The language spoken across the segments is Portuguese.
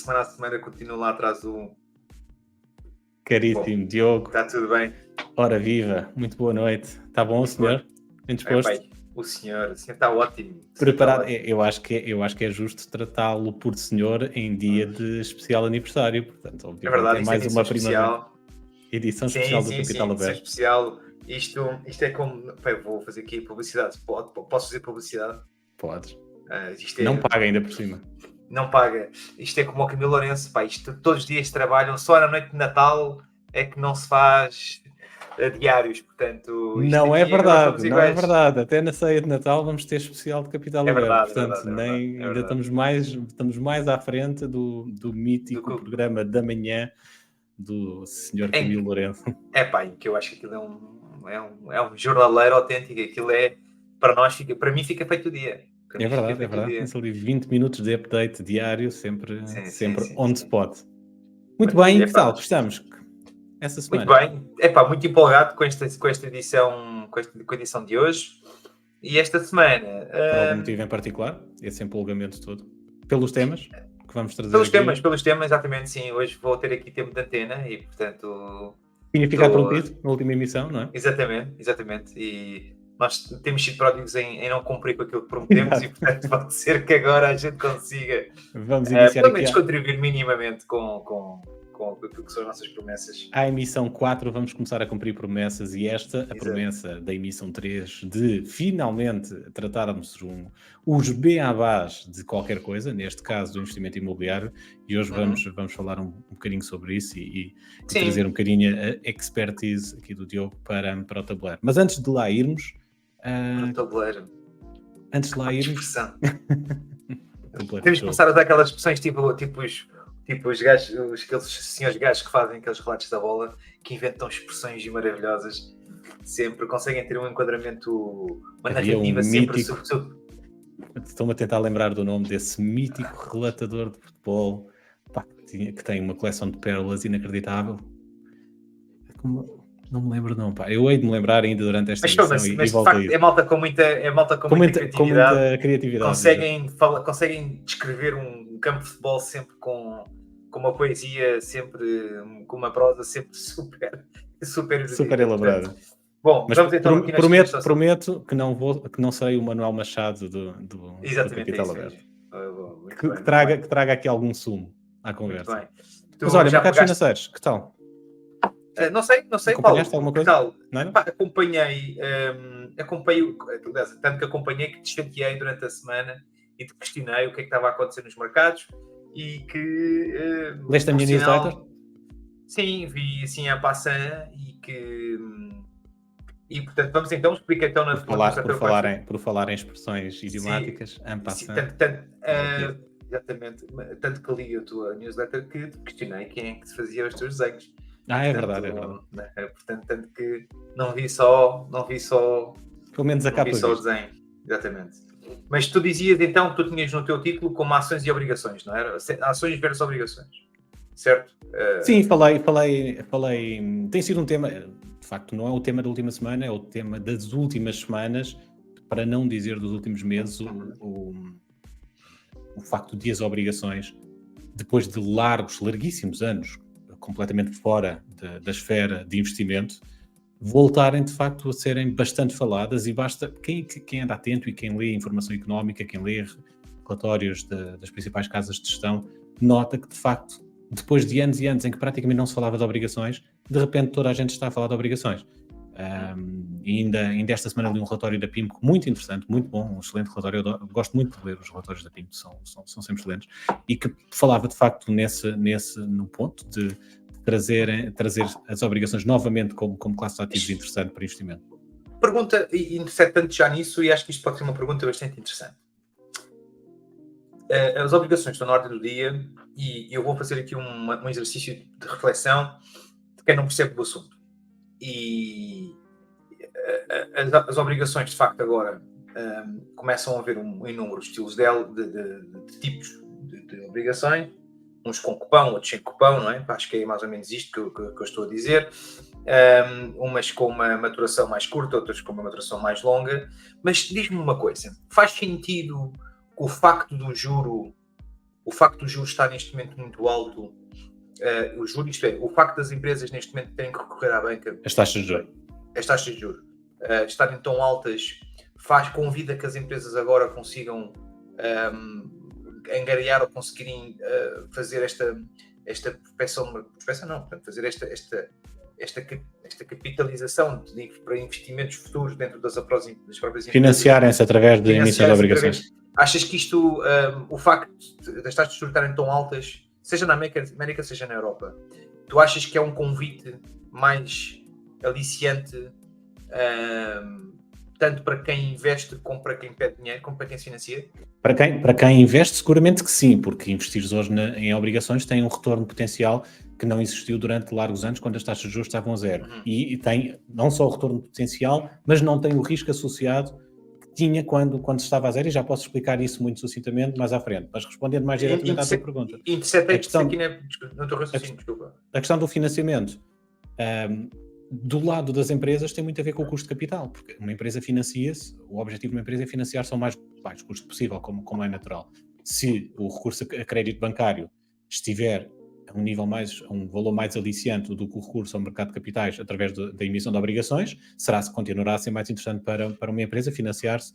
semana a semana continuo lá atrás do... Caríssimo Diogo. Está tudo bem? Ora viva, muito boa noite. Está bom, Muito senhor? Bem disposto? Pai, o senhor está ótimo. Preparado. Está ótimo. Eu acho que é justo tratá-lo por senhor em dia de especial aniversário. Portanto, É obviamente, verdade, é isto mais é uma especial. edição Sim, especial do sim, Capital sim, Aberto. especial. Isto é como... Pai, vou fazer aqui publicidade. Posso fazer publicidade? Podes. Isto é... Não paga ainda por cima. Não paga. Isto é como o Camilo Lourenço, pá. Isto todos os dias trabalham, só na noite de Natal é que não se faz diários, portanto... isto Não é aqui agora somos verdade, não é iguais. verdade. Até na ceia de Natal vamos ter especial de Capital É Aberto. verdade, Portanto, é verdade. ainda estamos mais à frente do mítico Do que- programa da manhã do senhor Camilo Lourenço. É pá, que eu acho que aquilo é um jornaleiro autêntico. Aquilo é, para mim fica feito o dia. Para É mim fica verdade, é feito o verdade. dia. Tem ali 20 minutos de update diário, sempre Sim. on the spot. Muito Mas, bem, é que pá, tal? Gostamos? Essa muito semana. bem. É pá, muito empolgado com esta edição, com a edição de hoje. E esta semana... Por algum motivo em particular? Esse empolgamento todo? Pelos temas que vamos trazer pelos temas, exatamente, sim. Hoje vou ter aqui tempo de antena e, portanto... Tinha ficado prometido na última emissão, não é? Exatamente. E nós temos sido pródigos em não cumprir com aquilo que prometemos e, portanto, pode ser que agora a gente consiga, Vamos iniciar pelo aqui menos, contribuir minimamente com aquilo que são as nossas promessas. à emissão 4, vamos começar a cumprir promessas e a promessa da emissão 3 de finalmente tratarmos os beabás de qualquer coisa, neste caso do investimento imobiliário, e hoje vamos falar um bocadinho sobre isso e trazer um bocadinho a expertise aqui do Diogo para o tabuleiro. Mas antes de lá irmos... Para o tabuleiro. Antes de lá irmos... Temos que começar a usar aquelas expressões tipo os gajos, aqueles senhores gajos que fazem aqueles relatos da bola, que inventam expressões maravilhosas, sempre conseguem ter um enquadramento, uma narrativa sempre mítico. Estou-me a tentar lembrar do nome desse mítico relatador de futebol, pá, que tem uma coleção de pérolas inacreditável. Não me lembro não, pá. Eu hei de me lembrar ainda durante esta edição mas e de volto facto, a isso. É malta com muita criatividade. Conseguem descrever um campo de futebol sempre com uma poesia, sempre com uma prosa sempre super elaborada. Bom, mas vamos então aqui prometo que não serei o Manuel Machado do Capital Aberto. Que traga aqui algum sumo à conversa. Muito bem. Mas olha, mercados financeiros, que tal? Não sei, acompanhaste Paulo, alguma coisa? Tal? Não? Acompanhei, tanto que acompanhei que te chateei durante a semana e te questionei o que é que estava a acontecer nos mercados e que... Leste a minha newsletter? Sim, vi assim a passar e portanto vamos então explicar então por falar em expressões idiomáticas, exatamente, tanto que li a tua newsletter que te questionei quem é que se fazia os teus desenhos. É verdade. Portanto, tanto que não vi só pelo menos a capa só o desenho, exatamente. Mas tu dizias então que tu tinhas no teu título como ações e obrigações, não era? Ações versus obrigações, certo? Sim, falei. Tem sido um tema, de facto, não é o tema da última semana, é o tema das últimas semanas, para não dizer dos últimos meses, o facto de as obrigações, depois de larguíssimos anos, completamente fora da esfera de investimento, voltarem de facto a serem bastante faladas, e basta quem anda atento e quem lê informação económica, quem lê relatórios das principais casas de gestão, nota que de facto, depois de anos e anos em que praticamente não se falava de obrigações, de repente toda a gente está a falar de obrigações. E ainda esta semana li um relatório da PIMCO muito interessante, muito bom, um excelente relatório. Eu gosto muito de ler os relatórios da PIMCO, são sempre excelentes, e que falava de facto no ponto de trazer as obrigações novamente como classe de ativos interessante para investimento. Pergunta interessante tanto já nisso, e acho que isto pode ser uma pergunta bastante interessante. As obrigações estão na ordem do dia e eu vou fazer aqui um exercício de reflexão de quem não percebe do assunto. E as obrigações, de facto, agora começam a haver inúmeros estilos de tipos de obrigações, uns com cupão, outros sem cupão, não é? Acho que é mais ou menos isto que eu estou a dizer. Umas com uma maturação mais curta, outras com uma maturação mais longa. Mas diz-me uma coisa, faz sentido o facto do juro o facto do juros estar neste momento muito alto, o juro, isto é, o facto das empresas neste momento terem que recorrer à banca, As taxas de juros. as taxas de juros estarem tão altas, convida que as empresas agora consigam angariar ou conseguirem fazer esta prospecção não, portanto, fazer esta capitalização para investimentos futuros dentro das próprias empresas. Financiarem-se através de emissão de obrigações. Achas que isto, o facto das taxas de juros estarem tão altas, seja na América, seja na Europa, tu achas que é um convite mais aliciante, tanto para quem investe como para quem pede dinheiro, como para quem se financia? Para quem investe, seguramente que sim, porque investir hoje em obrigações tem um retorno potencial que não existiu durante largos anos, quando as taxas de juros estavam a zero. E tem não só o retorno potencial, mas não tem o risco associado que tinha quando estava a zero, e já posso explicar isso muito sucintamente mais à frente. Mas respondendo mais diretamente à tua pergunta. A questão do financiamento. Do lado das empresas tem muito a ver com o custo de capital, porque uma empresa financia-se, o objetivo de uma empresa é financiar-se ao mais baixo custo possível, como é natural. Se o recurso a crédito bancário estiver a um valor mais aliciante do que o recurso ao mercado de capitais através da emissão de obrigações, continuará a ser mais interessante para uma empresa financiar-se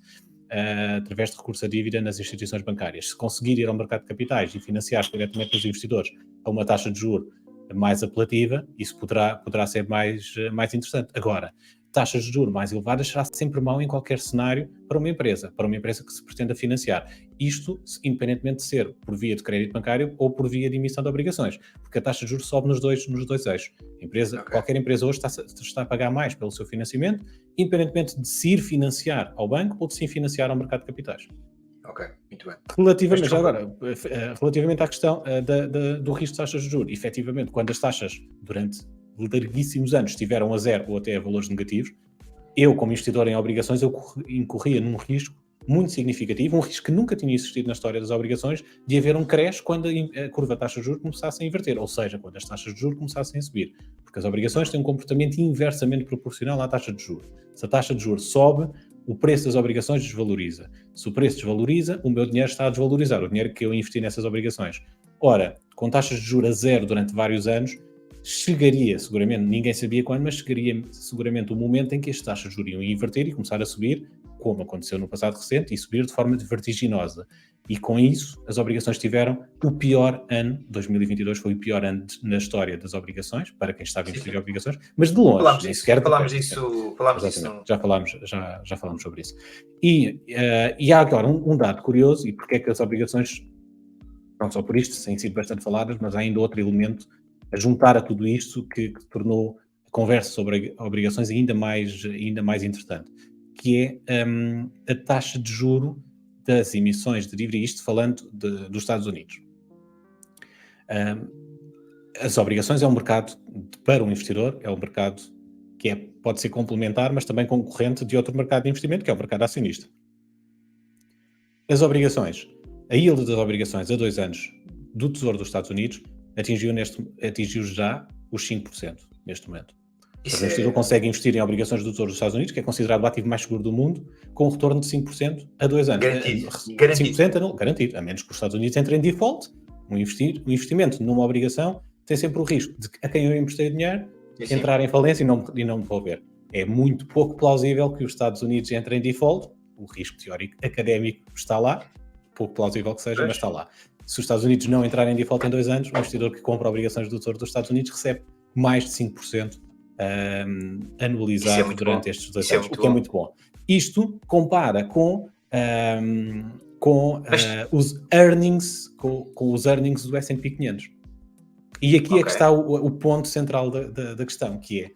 através de recurso à dívida nas instituições bancárias. Se conseguir ir ao mercado de capitais e financiar-se diretamente nos investidores a uma taxa de juros mais apelativa, isso poderá ser mais interessante. Agora, taxas de juros mais elevadas será sempre mau em qualquer cenário para uma empresa que se pretenda financiar. Isto, independentemente de ser por via de crédito bancário ou por via de emissão de obrigações, porque a taxa de juros sobe nos dois eixos. Qualquer empresa hoje está a pagar mais pelo seu financiamento, independentemente de se ir financiar ao banco ou de se ir financiar ao mercado de capitais. Ok, muito bem. Relativamente à questão do risco de taxas de juros, efetivamente, quando as taxas durante larguíssimos anos estiveram a zero ou até a valores negativos, eu, como investidor em obrigações, eu incorria num risco muito significativo, um risco que nunca tinha existido na história das obrigações, de haver um crash quando a curva de taxas de juros começasse a inverter, ou seja, quando as taxas de juros começassem a subir, porque as obrigações têm um comportamento inversamente proporcional à taxa de juros. Se a taxa de juros sobe, o preço das obrigações desvaloriza. Se o preço desvaloriza, o meu dinheiro está a desvalorizar, o dinheiro que eu investi nessas obrigações. Ora, com taxas de juros a zero durante vários anos, chegaria, seguramente, ninguém sabia quando, mas chegaria seguramente o momento em que as taxas de juros iam inverter e começar a subir, como aconteceu no passado recente, e subir de forma vertiginosa. E com isso, as obrigações tiveram o pior ano. 2022 foi o pior ano na história das obrigações, para quem estava a investir em obrigações, mas de longe. Falámos disso. Já falámos sobre isso. E há agora um dado curioso, e porque é que as obrigações, não só por isto, têm sido bastante faladas, mas há ainda outro elemento a juntar a tudo isto que tornou a conversa sobre obrigações ainda mais interessante, que é a taxa de juro das emissões de dívida, isto falando dos Estados Unidos. As obrigações é um mercado, para um investidor, é um mercado que pode ser complementar, mas também concorrente de outro mercado de investimento, que é o mercado acionista. As obrigações, a yield das obrigações a 2 anos do Tesouro dos Estados Unidos atingiu já os 5% neste momento. O investidor consegue investir em obrigações do Tesouro dos Estados Unidos, que é considerado o ativo mais seguro do mundo, com um retorno de 5% a 2 anos. Garantido. 5% garantido, a menos que os Estados Unidos entrem em default. Um investimento numa obrigação tem sempre o risco de a quem eu emprestei dinheiro entrar em falência e não me devolver. É muito pouco plausível que os Estados Unidos entrem em default. O risco teórico académico está lá, pouco plausível que seja, mas está lá. Se os Estados Unidos não entrarem em default em 2 anos, o investidor que compra obrigações do Tesouro dos Estados Unidos recebe mais de 5% anualizado durante estes 2 anos, o que é muito bom. Isto compara com os earnings, com os earnings do S&P 500. E aqui é que está o ponto central da questão, que é,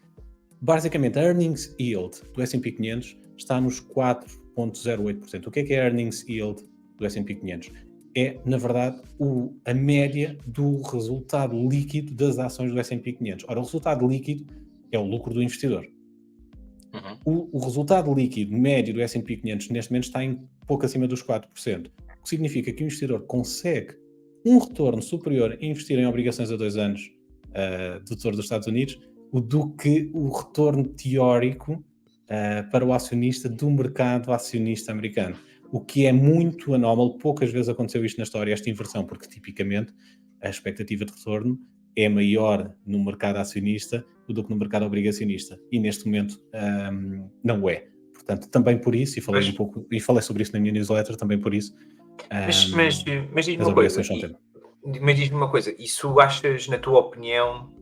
basicamente, a earnings yield do S&P 500 está nos 4,08%. O que é a earnings yield do S&P 500? É, na verdade, a média do resultado líquido das ações do S&P 500. Ora, o resultado líquido é o lucro do investidor. O resultado líquido médio do S&P 500 neste momento está em pouco acima dos 4%, o que significa que o investidor consegue um retorno superior a investir em obrigações a 2 anos do Tesouro dos Estados Unidos do que o retorno teórico para o acionista do mercado acionista americano. o que é muito anómalo. Poucas vezes aconteceu isto na história, esta inversão, porque tipicamente a expectativa de retorno é maior no mercado acionista do que no mercado obrigacionista, e neste momento não é. Portanto, também por isso, e falei sobre isso na minha newsletter, também por isso, Mas diz-me as uma coisa, obrigações são tema. mas diz-me uma coisa, isso achas, na tua opinião,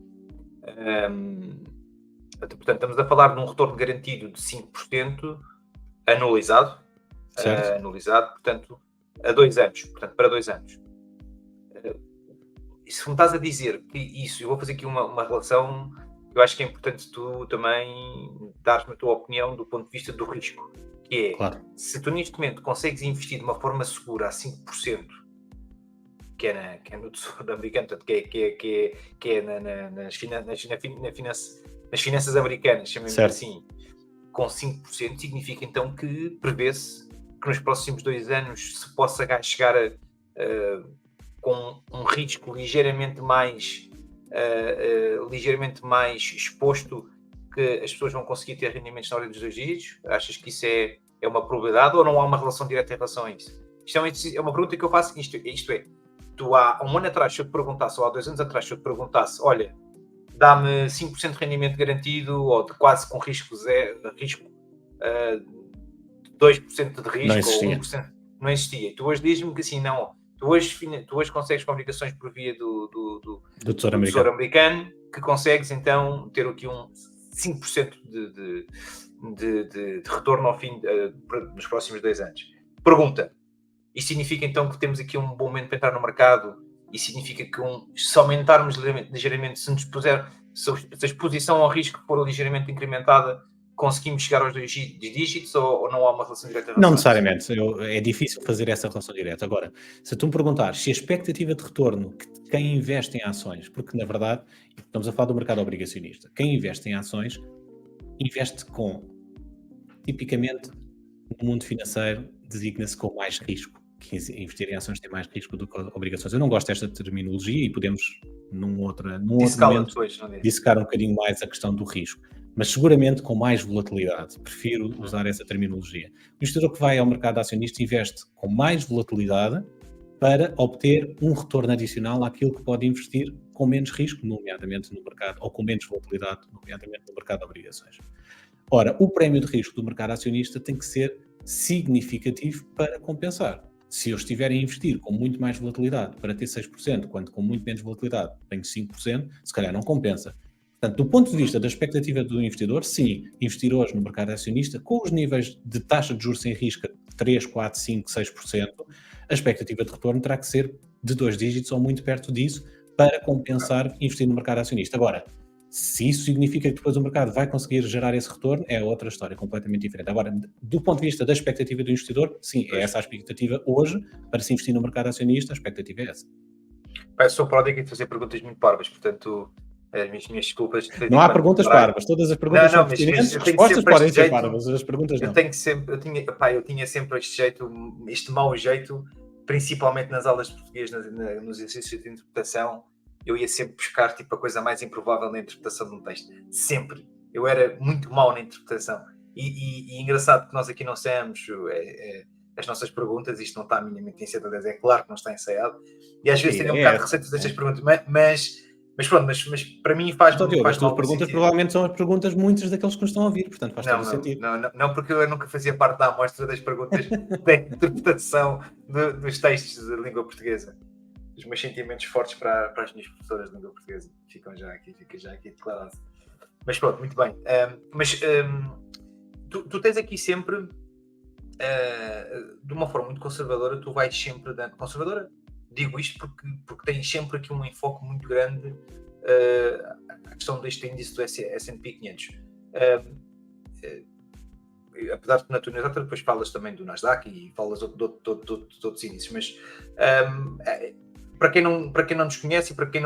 portanto, estamos a falar de um retorno garantido de 5% anualizado, portanto, a 2 anos, portanto, para 2 anos. E se me estás a dizer que isso, eu vou fazer aqui uma relação, eu acho que é importante tu também dares-me a tua opinião do ponto de vista do risco, que é, Claro. se tu neste momento consegues investir de uma forma segura a 5%, que é no Tesouro Americano, portanto, que é nas finanças americanas, chamemos assim, com 5%, significa então que prevê-se que nos próximos 2 anos se possa chegar com um risco ligeiramente mais exposto, que as pessoas vão conseguir ter rendimentos na ordem dos 2 dígitos? Achas que isso é uma probabilidade ou não há uma relação direta em relação a isso? Isto é uma pergunta que eu faço, isto é, tu há um ano atrás, se eu te perguntasse, ou há 2 anos atrás, se eu te perguntasse, olha, dá-me 5% de rendimento garantido, ou de quase com risco zero, 2% de risco, Não existia. ou 1%, não existia. E tu hoje dizes-me que assim, não, tu hoje consegues com obrigações por via do Tesouro Americano, que consegues então ter aqui um 5% de retorno ao fim nos próximos 2 anos. Pergunta, isso significa então que temos aqui um bom momento para entrar no mercado, e significa que se aumentarmos ligeiramente, se a exposição ao risco for ligeiramente incrementada, conseguimos chegar aos 2 dígitos, ou não há uma relação direta? Não necessariamente, é difícil fazer essa relação direta. Agora, se tu me perguntares se a expectativa de retorno que quem investe em ações, porque na verdade estamos a falar do mercado obrigacionista, quem investe em ações investe tipicamente no mundo financeiro, designa-se com mais risco, que investir em ações tem mais risco do que obrigações. Eu não gosto desta terminologia e podemos num outro momento dissecar um bocadinho mais a questão do risco, mas seguramente com mais volatilidade. Prefiro usar essa terminologia. O investidor que vai ao mercado acionista investe com mais volatilidade para obter um retorno adicional àquilo que pode investir com menos risco, nomeadamente no mercado, ou com menos volatilidade, nomeadamente no mercado de obrigações. Ora, o prémio de risco do mercado acionista tem que ser significativo para compensar. Se eu estiver a investir com muito mais volatilidade para ter 6%, quando com muito menos volatilidade tenho 5%, se calhar não compensa. Portanto, do ponto de vista da expectativa do investidor, sim, investir hoje no mercado acionista, com os níveis de taxa de juros sem risco de 3, 4, 5, 6%, a expectativa de retorno terá que ser de 2 dígitos ou muito perto disso para compensar investir no mercado acionista. Agora, se isso significa que depois o mercado vai conseguir gerar esse retorno, é outra história completamente diferente. Agora, do ponto de vista da expectativa do investidor, sim, é essa a expectativa hoje para se investir no mercado acionista, a expectativa é essa. Eu sou pródigo em fazer perguntas muito parvas, portanto, as minhas desculpas. Não há perguntas parvas, todas as perguntas são pertinentes, as respostas podem ser parvas, as perguntas não. Eu tinha sempre este mau jeito, principalmente nas aulas de português, nos exercícios de interpretação. Eu ia sempre buscar a coisa mais improvável na interpretação de um texto. Sempre. Eu era muito mau na interpretação. E engraçado que nós aqui não ensaiamos as nossas perguntas, isto não está minimamente ensaiado, é claro que não está ensaiado. E às vezes tenho um bocado de receitas destas perguntas, mas pronto, mas para mim faz as tuas perguntas sentido. Provavelmente são as perguntas muitas daqueles que nos estão a ouvir, portanto faz todo o sentido. Não, porque eu nunca fazia parte da amostra das perguntas da interpretação dos textos de língua portuguesa. Os meus sentimentos fortes para as minhas professoras de língua portuguesa fica já aqui declarado. Mas pronto, muito bem. Tu tens aqui sempre, de uma forma muito conservadora, tu vais sempre dando... Conservadora? Digo isto porque tens sempre aqui um enfoque muito grande à questão deste índice do S&P 500. Apesar de na tua newsletter depois falas também do Nasdaq e falas de outros índices, mas para quem não nos conhece e para quem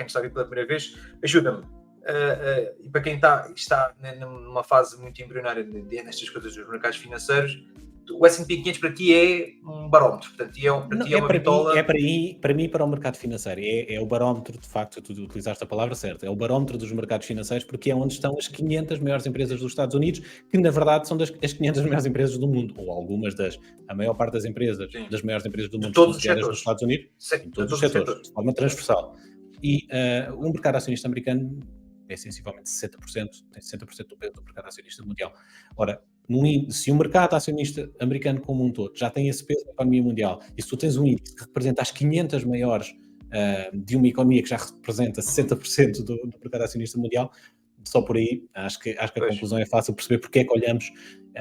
está a vir pela primeira vez, ajuda-me. E para quem está numa fase muito embrionária nestas coisas dos mercados financeiros, o S&P 500 para ti é um barómetro, portanto, para ti é uma bitola. Para mim, para o mercado financeiro, é o barómetro, de facto, tu utilizaste a palavra certa, é o barómetro dos mercados financeiros, porque é onde estão as 500 maiores empresas dos Estados Unidos, que na verdade são as 500 maiores empresas do mundo, ou algumas a maior parte das empresas, Sim. Das maiores empresas do De mundo, todos os consideradas setores. nos Estados Unidos, Sim, em todos os setores, de forma transversal. E o mercado acionista americano é sensivelmente 60%, tem 60% do peso do mercado acionista mundial. Ora, se o mercado acionista americano como um todo já tem esse peso na economia mundial, e se tu tens um índice que representa as 500 maiores de uma economia que já representa 60% do mercado acionista mundial, só por aí acho que a conclusão é fácil perceber porque é que olhamos,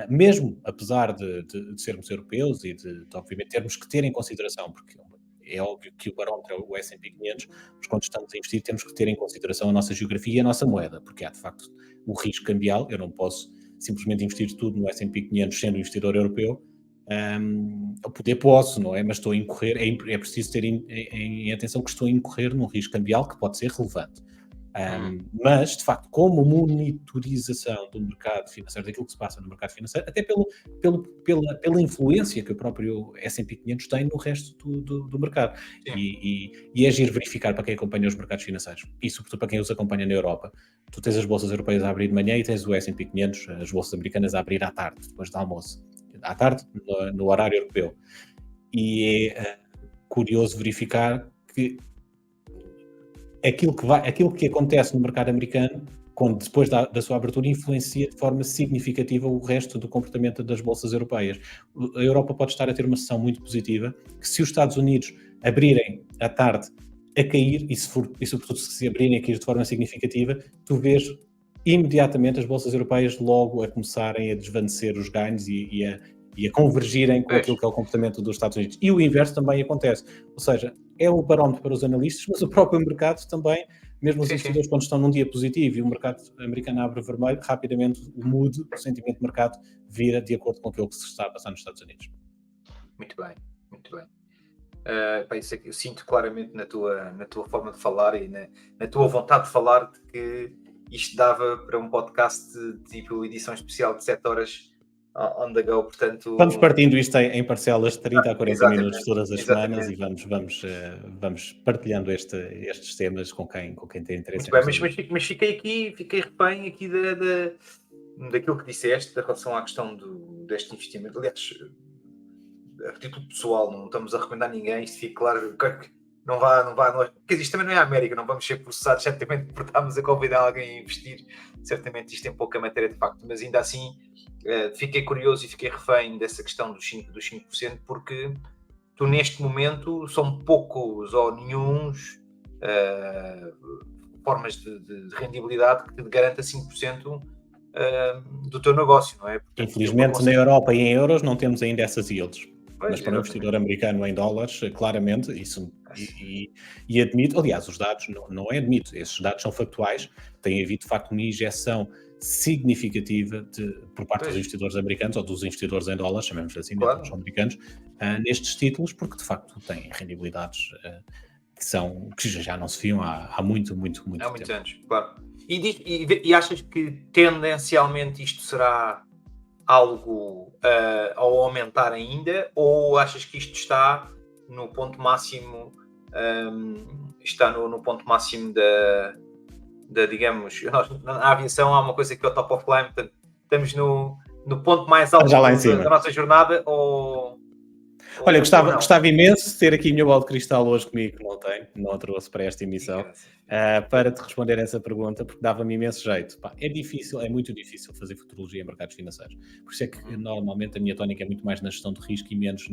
mesmo apesar de sermos europeus e de obviamente termos que ter em consideração, porque é óbvio que o barómetro é o S&P 500, mas quando estamos a investir temos que ter em consideração a nossa geografia e a nossa moeda, porque há de facto o risco cambial. Eu não posso simplesmente investir tudo no S&P 500 sendo investidor europeu. Poder posso, não é? Mas estou a incorrer, é preciso ter em atenção que estou a incorrer num risco cambial que pode ser relevante. Mas, de facto, como monitorização do mercado financeiro, daquilo que se passa no mercado financeiro, até pela influência que o próprio S&P 500 tem no resto do mercado. E é giro verificar para quem acompanha os mercados financeiros, e sobretudo para quem os acompanha na Europa. Tu tens as bolsas europeias a abrir de manhã e tens o S&P 500, as bolsas americanas a abrir à tarde, depois do almoço. À tarde, no horário europeu. E é curioso verificar que aquilo que acontece no mercado americano, quando depois da sua abertura, influencia de forma significativa o resto do comportamento das bolsas europeias. A Europa pode estar a ter uma sessão muito positiva, que se os Estados Unidos abrirem à tarde a cair, e sobretudo se abrirem a cair de forma significativa, tu vês imediatamente as bolsas europeias logo a começarem a desvanecer os ganhos e a convergirem com aquilo que é o comportamento dos Estados Unidos. E o inverso também acontece. Ou seja, é o barómetro para os analistas, mas o próprio mercado também, mesmo os investidores, quando estão num dia positivo e o mercado americano abre vermelho, rapidamente o sentimento de mercado vira de acordo com aquilo que se está a passar nos Estados Unidos. Muito bem, muito bem. Isso é que eu sinto claramente na tua forma de falar e na tua vontade de falar, de que isto dava para um podcast tipo edição especial de 7 horas on the go, portanto... Vamos partindo isto em parcelas de 30 a 40 minutos todas as semanas e vamos partilhando estes temas com quem tem interesse. Muito bem, mas fiquei refém aqui daquilo que disseste, da relação à questão deste investimento. Aliás, a título pessoal, não estamos a recomendar ninguém, isto fica claro, não vá, quer dizer, isto também não é a América, não vamos ser processados, certamente por estarmos a convidar alguém a investir, certamente isto tem pouca matéria de facto, mas ainda assim fiquei curioso e fiquei refém dessa questão dos 5%, porque tu neste momento são poucos ou nenhuns formas de rendibilidade que te garanta 5% do teu negócio, não é? Portanto, infelizmente na Europa e em euros não temos ainda essas yields. Mas para um investidor americano em dólares, claramente, isso e admito, aliás, os dados, não é admito, esses dados são factuais, tem havido de facto uma injeção significativa por parte dos investidores americanos, ou dos investidores em dólares, chamemos assim, claro, dos americanos, nestes títulos, porque de facto têm rendibilidades que já não se viam há muito tempo. Há muitos anos, claro. E achas que tendencialmente isto será algo ao aumentar ainda, ou achas que isto está no ponto máximo, no ponto máximo da digamos, na aviação há uma coisa que é o top of climb, portanto, estamos no ponto mais alto da nossa jornada, Olha, gostava imenso de ter aqui a minha bola de cristal hoje comigo, que não a trouxe para esta emissão, para te responder essa pergunta, porque dava-me imenso jeito. É muito difícil fazer futurologia em mercados financeiros. Por isso é que normalmente a minha tónica é muito mais na gestão de risco e menos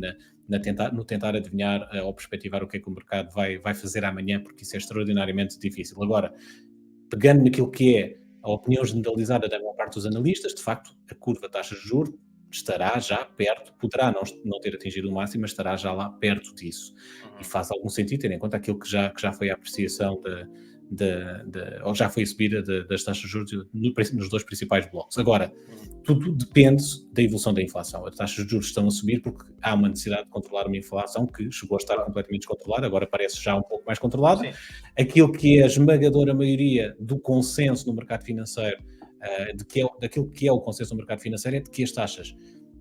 no tentar adivinhar ou perspectivar o que é que o mercado vai fazer amanhã, porque isso é extraordinariamente difícil. Agora, pegando naquilo que é a opinião generalizada da maior parte dos analistas, de facto, a curva de taxas de juros estará já perto, poderá não ter atingido o máximo, mas estará já lá perto disso. E faz algum sentido ter em conta aquilo que já foi a apreciação ou já foi a subida das taxas de juros nos dois principais blocos. Agora, tudo depende da evolução da inflação. As taxas de juros estão a subir porque há uma necessidade de controlar uma inflação que chegou a estar completamente descontrolada, agora parece já um pouco mais controlada. Sim. Aquilo que é a esmagadora maioria do consenso no mercado financeiro, daquilo que é o consenso no mercado financeiro, é de que as taxas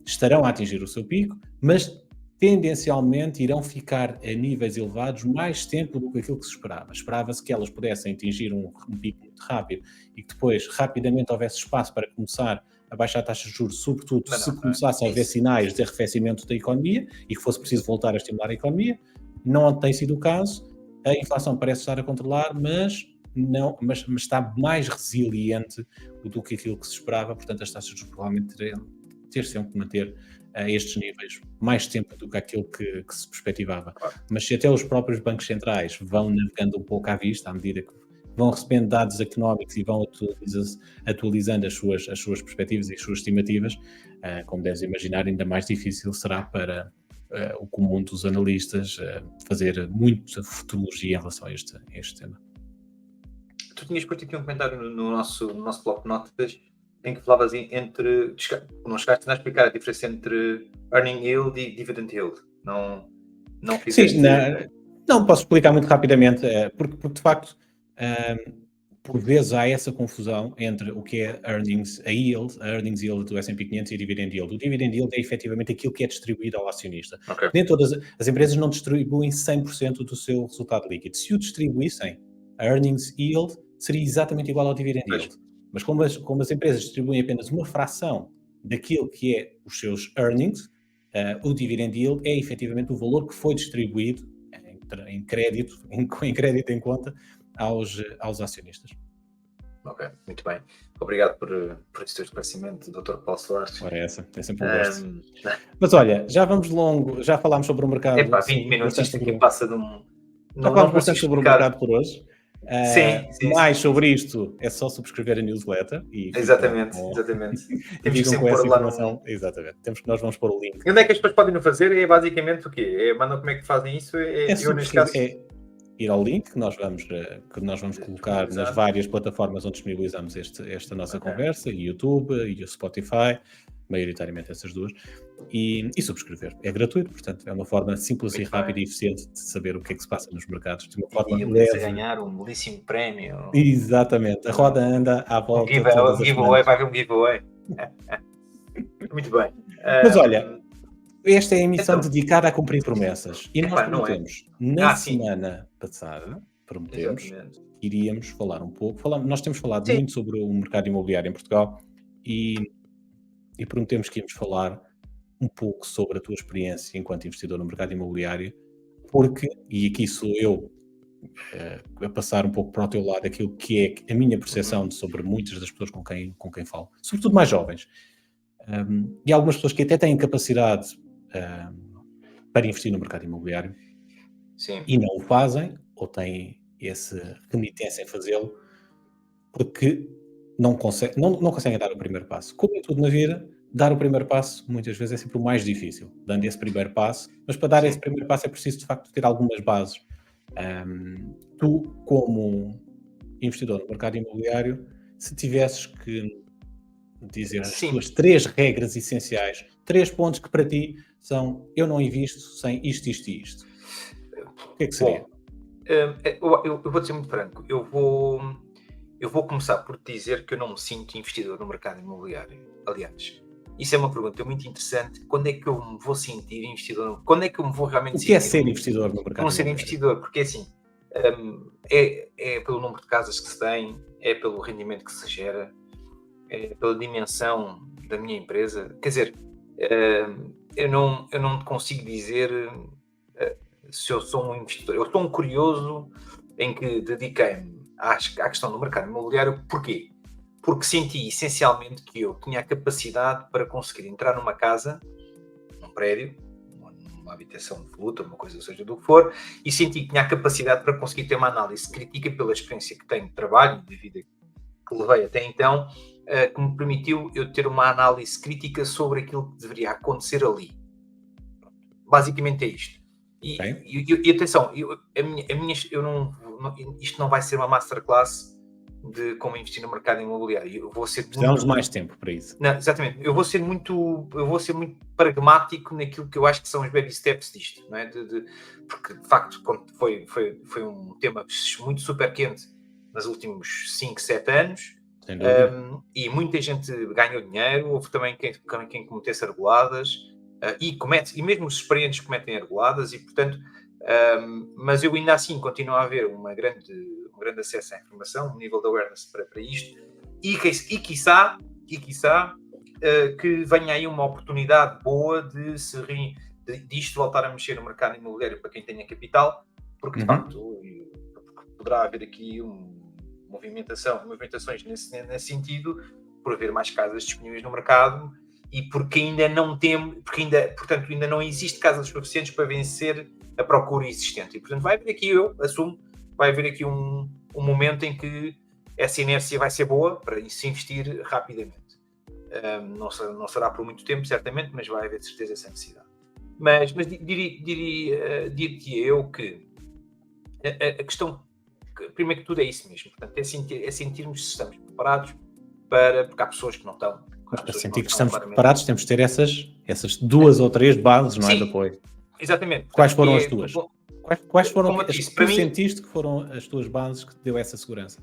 estarão a atingir o seu pico, mas tendencialmente irão ficar a níveis elevados mais tempo do que aquilo que se esperava. Esperava-se que elas pudessem atingir um pico muito rápido e que depois rapidamente houvesse espaço para começar a baixar a taxa de juros, sobretudo Mas se não, começasse a haver isso. sinais de arrefecimento da economia e que fosse preciso voltar a estimular a economia. Não tem sido o caso. A inflação parece estar a controlar, mas está mais resiliente do que aquilo que se esperava, portanto as taxas de juros provavelmente ter sempre que manter a estes níveis mais tempo do que aquilo que se perspectivava. Claro. Mas se até os próprios bancos centrais vão navegando um pouco à vista, à medida que vão recebendo dados económicos e vão atualizando as suas perspectivas e as suas estimativas, como deves imaginar, ainda mais difícil será para o comum dos analistas fazer muita futurologia em relação a este tema. Tu tinhas posto aqui um comentário no nosso bloco de notas em que falavas entre. Não chegaste a explicar a diferença entre earning yield e dividend yield. Não fizeste. Sim, não posso explicar muito rapidamente, porque de facto, por vezes há essa confusão entre o que é earnings, a earnings yield do S&P 500 e a dividend yield. O dividend yield é efetivamente aquilo que é distribuído ao acionista. Okay. Nem todas as empresas não distribuem 100% do seu resultado líquido. Se o distribuíssem, a earnings yield seria exatamente igual ao dividend yield. Mas como as empresas distribuem apenas uma fração daquilo que é os seus earnings, o dividend yield é efetivamente o valor que foi distribuído em crédito em conta aos acionistas. Ok, muito bem. Obrigado por esse teu esclarecimento, Dr. Paulo Soares. Ora, é sempre um gosto. Mas olha, já vamos longo, já falámos sobre o mercado. 20 minutos, isto aqui passa de um... Já falámos bastante sobre o mercado por hoje. Sim. Mais sobre isto é só subscrever a newsletter. Exatamente. Temos que sempre pôr lá informação. Exatamente. Nós vamos pôr o link. E onde é que as pessoas podem o fazer? É basicamente o quê? Mandam como é que fazem isso? É ir ao link que nós vamos colocar nas várias plataformas onde disponibilizamos esta nossa conversa, YouTube e o Spotify, maioritariamente essas duas, e subscrever. É gratuito, portanto, é uma forma simples e rápida e eficiente de saber o que é que se passa nos mercados, de uma forma leve. Ganhar um belíssimo prémio. Exatamente, a roda anda à volta todas as semanas. Vai haver um giveaway. Muito bem. Mas olha, esta é a emissão dedicada a cumprir promessas. E nós prometemos, na semana passada, que iríamos falar um pouco. Nós temos falado muito sobre o mercado imobiliário em Portugal e prometemos que íamos falar um pouco sobre a tua experiência enquanto investidor no mercado imobiliário, porque, e aqui sou eu a passar um pouco para o teu lado aquilo que é a minha percepção sobre muitas das pessoas com quem falo, sobretudo mais jovens, e algumas pessoas que até têm capacidade para investir no mercado imobiliário. Sim. E não o fazem, ou têm essa renitência em fazê-lo, porque não conseguem dar o primeiro passo. Como em tudo na vida, dar o primeiro passo muitas vezes é sempre o mais difícil, dando esse primeiro passo, mas para dar esse primeiro passo é preciso de facto ter algumas bases. Tu, como investidor no mercado imobiliário, se tivesses que dizer as tuas 3 regras essenciais, 3 pontos que para ti são: eu não invisto sem isto e isto. O que é que seria? Bom, eu vou ser muito franco. Eu vou começar por dizer que eu não me sinto investidor no mercado imobiliário. Aliás, isso é uma pergunta muito interessante. Quando é que eu me vou sentir investidor? Quando é que eu me vou realmente sentir? O que é ser investidor no mercado imobiliário? Não ser investidor, porque assim, é pelo número de casas que se tem, é pelo rendimento que se gera, é pela dimensão da minha empresa. Quer dizer, eu não consigo dizer se eu sou um investidor. Eu sou um curioso em que dediquei-me à questão do mercado imobiliário. Porquê? Porque senti essencialmente que eu tinha a capacidade para conseguir entrar numa casa, num prédio, numa habitação de luta, uma coisa seja do que for, e senti que tinha a capacidade para conseguir ter uma análise crítica pela experiência que tenho de trabalho e de vida que levei até então, que me permitiu eu ter uma análise crítica sobre aquilo que deveria acontecer ali. Basicamente é isto. E atenção, isto não vai ser uma masterclass de como investir no mercado imobiliário. Precisamos de mais tempo para isso. Não, exatamente. Eu vou ser muito pragmático naquilo que eu acho que são os baby steps disto, não é? Porque de facto foi um tema muito super quente nos últimos 5, 7 anos. Sem dúvida. E muita gente ganhou dinheiro, houve também quem cometesse argoladas, e mesmo os experientes cometem argoladas, e portanto, mas eu ainda assim continuo a haver um grande acesso à informação, um nível de awareness para isto, e quiçá que venha aí uma oportunidade boa de isto voltar a mexer no mercado imobiliário para quem tenha capital, porque de facto poderá haver aqui movimentações nesse sentido, por haver mais casas disponíveis no mercado e porque ainda não existe casas suficientes para vencer a procura existente. E portanto vai haver aqui, vai haver aqui um momento em que essa inércia vai ser boa para se investir rapidamente. Não será por muito tempo, certamente, mas vai haver de certeza essa necessidade. Mas diria eu que a questão, primeiro que tudo, é isso mesmo. Portanto, é sentirmos se estamos preparados porque há pessoas que não estão. Para sentir que estamos preparados, temos de ter essas 2 ou 3 bases, não é, de apoio. Exatamente. Quais foram as tuas? Quais foram as que tu sentiste que foram as tuas bases que te deu essa segurança?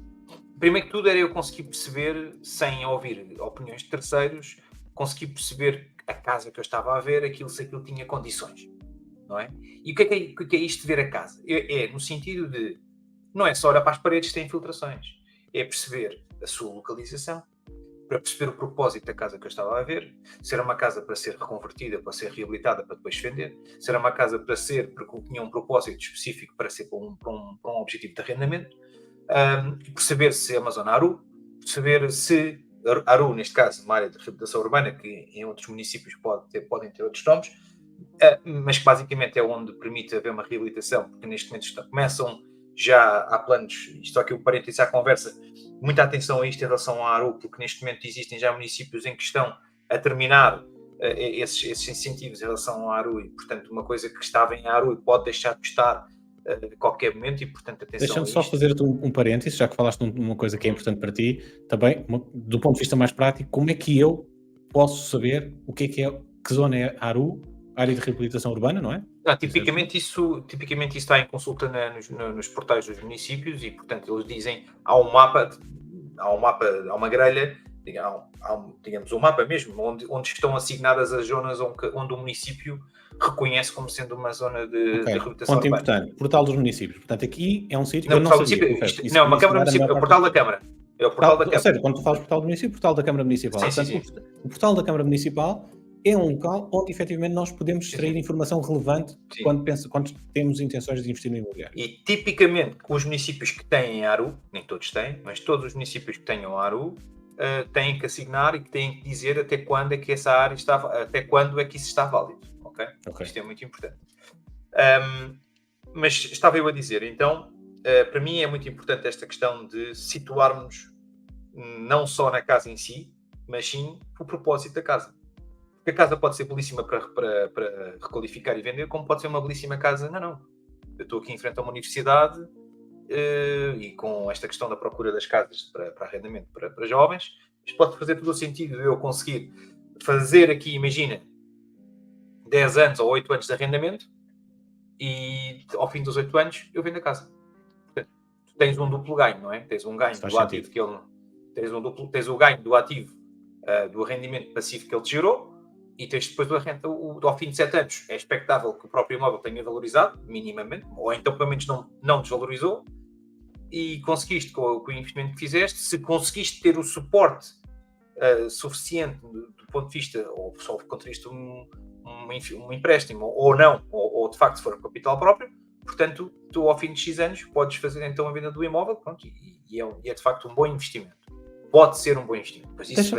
Primeiro que tudo era eu conseguir perceber, sem ouvir opiniões de terceiros, conseguir perceber a casa que eu estava a ver, se aquilo tinha condições, não é? E o que é isto de ver a casa? É no sentido de, não é só olhar para as paredes que têm infiltrações, é perceber a sua localização, para perceber o propósito da casa que eu estava a ver, se era uma casa para ser reconvertida, para ser reabilitada, para depois vender, se era uma casa porque tinha um propósito específico para ser para um objetivo de arrendamento, perceber se é uma zona ARU, perceber se ARU, neste caso, uma área de reabilitação urbana, que em outros municípios podem ter outros nomes, mas que basicamente é onde permite haver uma reabilitação, porque neste momento há planos, isto aqui o parênteses à conversa, muita atenção a isto em relação à ARU, porque neste momento existem já municípios em que estão a terminar esses incentivos em relação à ARU, e portanto uma coisa que estava em ARU pode deixar de estar a qualquer momento, e portanto atenção. Deixa-me só fazer-te um parênteses, já que falaste de uma coisa que é importante para ti, também, do ponto de vista mais prático, como é que eu posso saber que zona é ARU, área de reabilitação urbana, não é? Tipicamente isso está em consulta nos portais dos municípios, e portanto eles dizem, há um mapa, há uma grelha, digamos um mapa mesmo, onde estão assignadas as zonas onde o município reconhece como sendo uma zona de reabilitação ponto urbana. Importante, portal dos municípios. Portanto, aqui é um sítio que eu não sabia. Uma Câmara Municipal, é o portal da Câmara. É o portal da Câmara. Ou seja, quando tu falas portal do município, portal da Câmara Municipal. Sim. O portal da Câmara Municipal é um local onde efetivamente nós podemos extrair informação relevante quando temos intenções de investir no imobiliário. E tipicamente os municípios que têm ARU, nem todos têm, mas todos os municípios que tenham ARU têm que assignar e que têm que dizer até quando é que essa área até quando é que isso está válido. Okay? Isto é muito importante. Mas estava eu a dizer, então, para mim é muito importante esta questão de situarmos não só na casa em si, mas sim o propósito da casa. Porque a casa pode ser belíssima para requalificar e vender, como pode ser uma belíssima casa. Não. Eu estou aqui em frente a uma universidade e com esta questão da procura das casas para arrendamento para jovens, isto pode fazer todo o sentido de eu conseguir fazer aqui, imagina, 10 anos ou 8 anos de arrendamento, e ao fim dos 8 anos eu vendo a casa. Portanto, tu tens um duplo ganho, não é? Tens um ganho do ativo que ele... Tens o ganho do ativo, do rendimento passivo que ele te gerou, e tens depois ao fim de 7 anos. É expectável que o próprio imóvel tenha valorizado, minimamente, ou então pelo menos não desvalorizou, e conseguiste, com o investimento que fizeste, se conseguiste ter o suporte suficiente do ponto de vista, ou só conseguiste um empréstimo, ou não, ou de facto se for capital próprio, portanto, tu ao fim de X anos podes fazer então a venda do imóvel, pronto, e é de facto um bom investimento. Pode ser um bom investimento.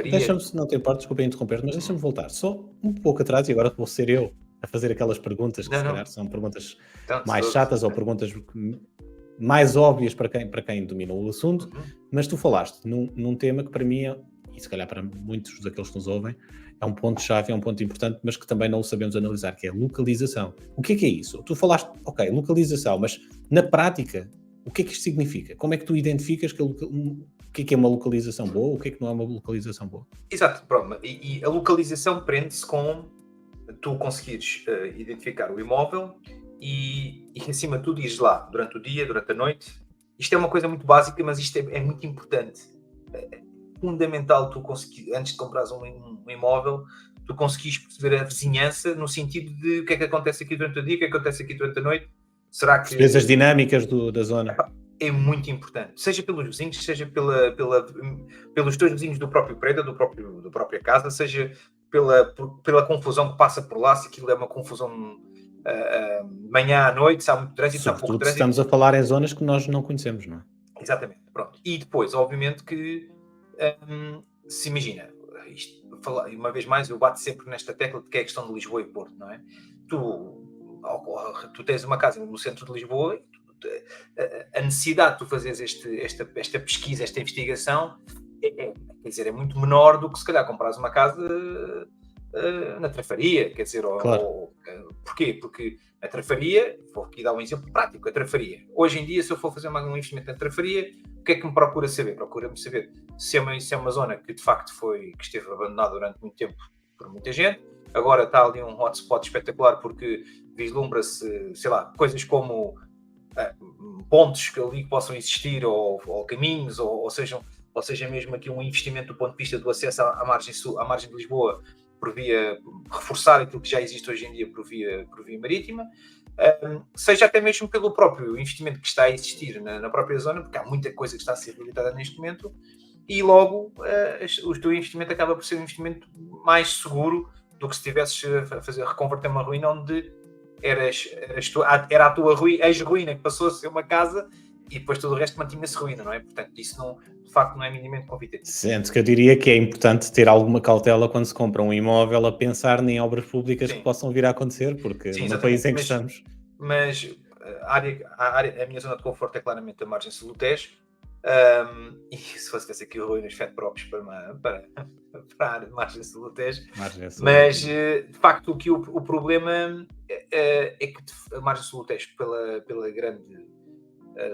Deixa-me, se não te importa, desculpa interromper, mas deixa-me voltar só um pouco atrás, e agora vou ser eu a fazer aquelas perguntas que se calhar são perguntas mais chatas ou perguntas mais óbvias para quem dominou o assunto, mas tu falaste num tema que para mim e se calhar para muitos daqueles que nos ouvem, é um ponto-chave, é um ponto importante, mas que também não o sabemos analisar, que é a localização. O que é isso? Tu falaste, localização, mas na prática, o que é que isto significa? Como é que tu identificas o que é uma localização boa, o que é que não é uma localização boa? Exato, pronto. E a localização prende-se com tu conseguires identificar o imóvel e acima de tudo ires lá durante o dia, durante a noite. Isto é uma coisa muito básica, mas isto é muito importante. fundamental tu conseguir, antes de comprares um imóvel, tu conseguires perceber a vizinhança no sentido de o que é que acontece aqui durante o dia, o que é que acontece aqui durante a noite. Será que... Percebes as dinâmicas da zona. É muito importante, seja pelos vizinhos, seja pelos teus vizinhos do próprio prédio, da própria casa, seja pela confusão que passa por lá, se aquilo é uma confusão de manhã à noite, se há muito trânsito, se há pouco Sobretudo se trânsito. estamos a falar em zonas que nós não conhecemos, não é? Exatamente, pronto. E depois, obviamente que se imagina, uma vez mais eu bato sempre nesta tecla de que é a questão de Lisboa e Porto, não é? Tu tens uma casa no centro de Lisboa, a necessidade de tu fazeres esta pesquisa, esta investigação, quer dizer, é muito menor do que se calhar comprares uma casa na Trafaria, quer dizer, Claro. porquê? Porque a Trafaria, vou aqui dar um exemplo prático, a Trafaria, hoje em dia, se eu for fazer um investimento na Trafaria, o que é que me procura saber? Procura-me saber se é uma zona que de facto que esteve abandonada durante muito tempo por muita gente, agora está ali um hotspot espetacular porque vislumbra-se, sei lá, coisas como pontos que ali possam existir ou caminhos, ou seja mesmo aqui um investimento do ponto de vista do acesso à margem sul, à margem de Lisboa, por via reforçar aquilo que já existe hoje em dia por via marítima, seja até mesmo pelo próprio investimento que está a existir na própria zona, porque há muita coisa que está a ser realizada neste momento, e logo o teu investimento acaba por ser um investimento mais seguro do que se estivesses a reconverter uma ruína onde era a tua ex-ruína que passou a ser uma casa e depois todo o resto mantinha-se ruína, não é? Portanto, isso de facto não é minimamente convidativo. Sendo que eu diria que é importante ter alguma cautela quando se compra um imóvel a pensar em obras públicas que possam vir a acontecer, porque no país em que estamos... Mas a minha zona de conforto é claramente a margem sul do Tejo, e se fosse aqui o ruínas fed próprios para a área de margem sul do Tejo, mas de facto o problema é que a margem sul do Tejo, pela grande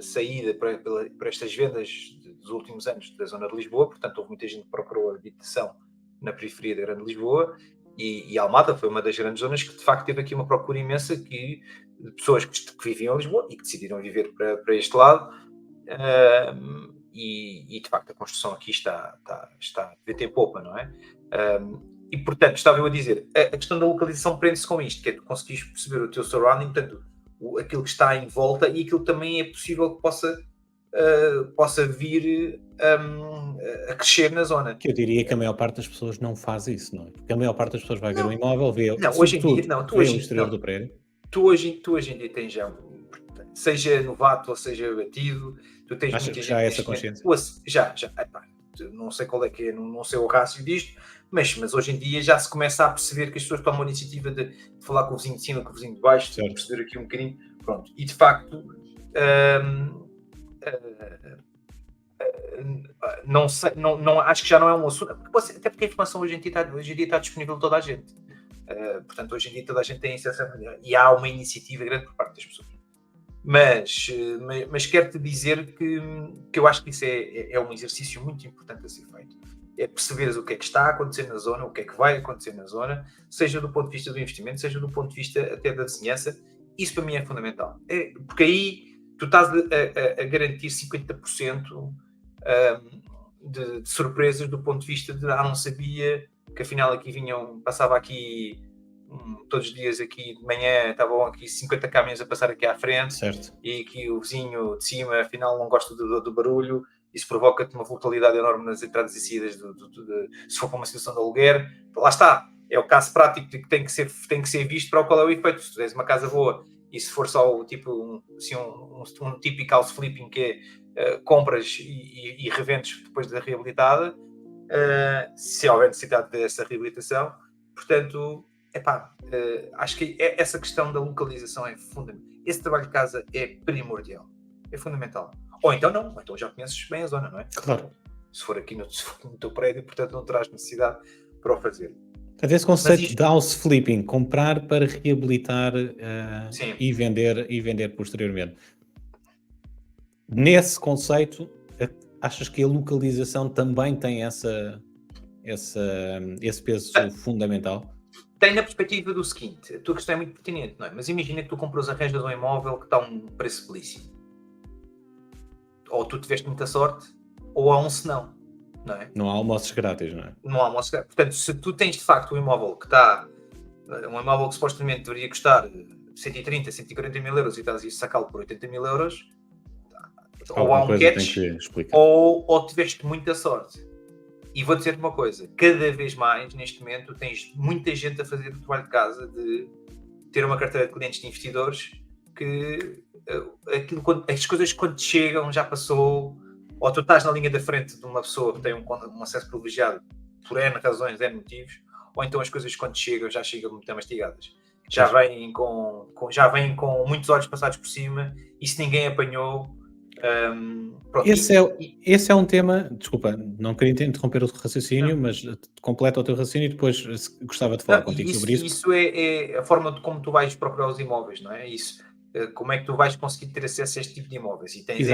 saída para estas vendas dos últimos anos da zona de Lisboa, portanto houve muita gente que procurou habitação na periferia da grande Lisboa, e Almada foi uma das grandes zonas que de facto teve aqui uma procura imensa de pessoas que viviam em Lisboa e que decidiram viver para este lado, e de facto a construção aqui está a ter popa, não é? E portanto, estava eu a dizer, a questão da localização prende-se com isto, que é tu conseguires perceber o teu surrounding, portanto, aquilo que está em volta, e aquilo também é possível que possa vir a crescer na zona. Que eu diria que a maior parte das pessoas não faz isso, não é? Porque a maior parte das pessoas vai ver um imóvel, vê hoje em dia, o exterior do prédio. Tu hoje em dia tens já, seja novato ou seja batido, tu tens muita gente... Já essa consciência? Já. Epá, não sei qual é que é, não sei o rácio disto, mas hoje em dia já se começa a perceber que as pessoas tomam a iniciativa de falar com o vizinho de cima, com o vizinho de baixo, de perceber aqui um bocadinho, pronto. E de facto, não sei, não, acho que já não é um assunto, até porque a informação hoje em dia está disponível a toda a gente. Portanto, hoje em dia toda a gente tem acesso e há uma iniciativa grande por parte das pessoas. Mas quero-te dizer que eu acho que isso é um exercício muito importante a ser feito. É perceberes o que é que está a acontecer na zona, o que é que vai acontecer na zona, seja do ponto de vista do investimento, seja do ponto de vista até da vizinhança. Isso para mim é fundamental. Porque aí tu estás a garantir 50% de surpresas do ponto de vista de não sabia que afinal aqui passava aqui todos os dias aqui de manhã, estavam aqui 50 caminhões a passar aqui à frente, certo. E que o vizinho de cima afinal não gosta do barulho, isso provoca-te uma volatilidade enorme nas entradas e saídas se for para uma situação de aluguer. Lá está, é o caso prático de que tem que ser visto para o qual é o efeito. Se tu tens uma casa boa e se for só o tipo um típico house flipping que é compras e revendes depois da reabilitada, se houver necessidade dessa reabilitação, portanto, acho que essa questão da localização é fundamental. Esse trabalho de casa é primordial, é fundamental. Ou então não, então já conheces bem a zona, não é? Claro. Se for aqui no teu prédio, portanto não terás necessidade para o fazer. Esse conceito de house flipping, comprar para reabilitar e vender posteriormente. Nesse conceito, achas que a localização também tem esse peso fundamental? Tem na perspectiva do seguinte, a tua questão é muito pertinente, não é? Mas imagina que tu arranjas um imóvel que está a um preço belíssimo. Ou tu tiveste muita sorte, ou há um senão. não é? Não há almoços grátis, não é? Não há almoço grátis. Portanto, se tu tens de facto um imóvel que está, um imóvel que supostamente deveria custar 130, 140 mil euros e estás a sacá-lo por 80 mil euros, ou há Alguma um coisa tem catch, que explicar. ou tiveste muita sorte. E vou dizer-te uma coisa, cada vez mais, neste momento, tens muita gente a fazer o trabalho de casa de ter uma carteira de clientes de investidores que as coisas quando te chegam já passou, ou tu estás na linha da frente de uma pessoa que tem um acesso privilegiado por N razões, N motivos, ou então as coisas quando te chegam já chegam muito mastigadas. Já vêm com muitos olhos passados por cima e se ninguém apanhou... pronto. Esse é um tema, desculpa, não queria interromper o raciocínio, mas completa o teu raciocínio e depois gostava de falar contigo sobre isso. Isso é a forma de como tu vais procurar os imóveis, não é? Isso, como é que tu vais conseguir ter acesso a este tipo de imóveis? E tens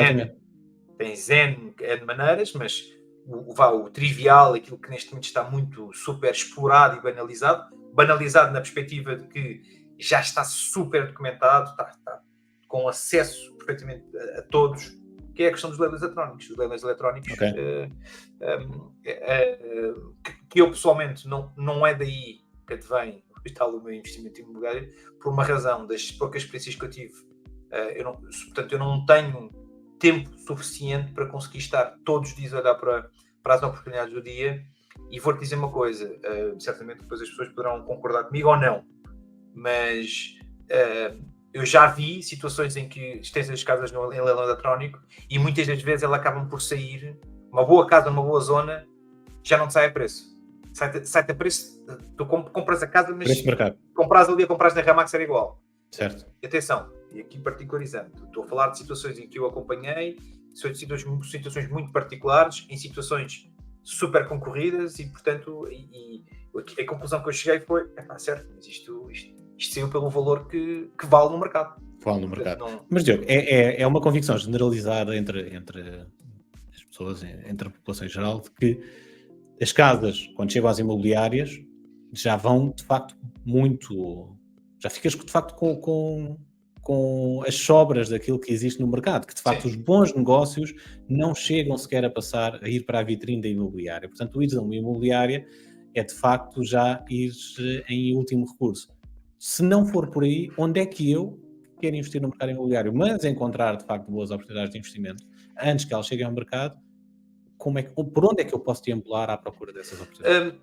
N maneiras, mas o trivial, aquilo que neste momento está muito super explorado e banalizado na perspectiva de que já está super documentado, está com acesso perfeitamente a todos, que é a questão dos leilões eletrónicos. Os leilões eletrónicos, que eu pessoalmente não é daí que advém o meu investimento imobiliário, por uma razão das poucas experiências que eu tive. Portanto, eu não tenho tempo suficiente para conseguir estar todos os dias a olhar para as oportunidades do dia. E vou-te dizer uma coisa, certamente depois as pessoas poderão concordar comigo ou não, mas eu já vi situações em que tens as casas em leilão eletrónico e muitas das vezes elas acabam por sair, uma boa casa numa boa zona já não te sai a preço. Sai-te a preço, tu compras a casa, mas compras ali, compras na Remax era igual. Certo. E atenção, e aqui particularizando, estou a falar de situações em que eu acompanhei, são situações muito particulares, em situações super concorridas e, portanto, a conclusão que eu cheguei foi, certo, mas isto saiu pelo valor que vale no mercado. Vale no mercado. Não... Mas, Diogo, é uma convicção generalizada entre as pessoas, entre a população em geral, de que as casas, quando chegam às imobiliárias, já vão, de facto, muito... Já ficas, de facto, com as sobras daquilo que existe no mercado, que, de facto, os bons negócios não chegam sequer a ir para a vitrine da imobiliária. Portanto, o ir a uma imobiliária é, de facto, já ir em último recurso. Se não for por aí, onde é que eu quero investir no mercado imobiliário, mas encontrar, de facto, boas oportunidades de investimento antes que elas cheguem ao mercado, por onde é que eu posso deambular à procura dessas oportunidades?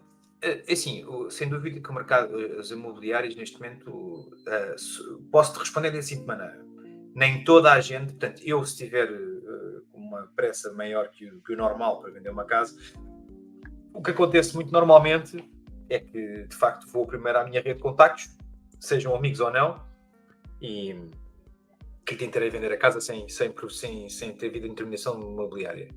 Assim, sem dúvida que o mercado, as imobiliárias neste momento, posso-te responder da seguinte maneira. Nem toda a gente, portanto, eu se tiver uma pressa maior que o normal para vender uma casa, o que acontece muito normalmente é que, de facto, vou primeiro à minha rede de contactos, sejam amigos ou não, e que tentarei vender a casa sem ter havido intermediação imobiliária.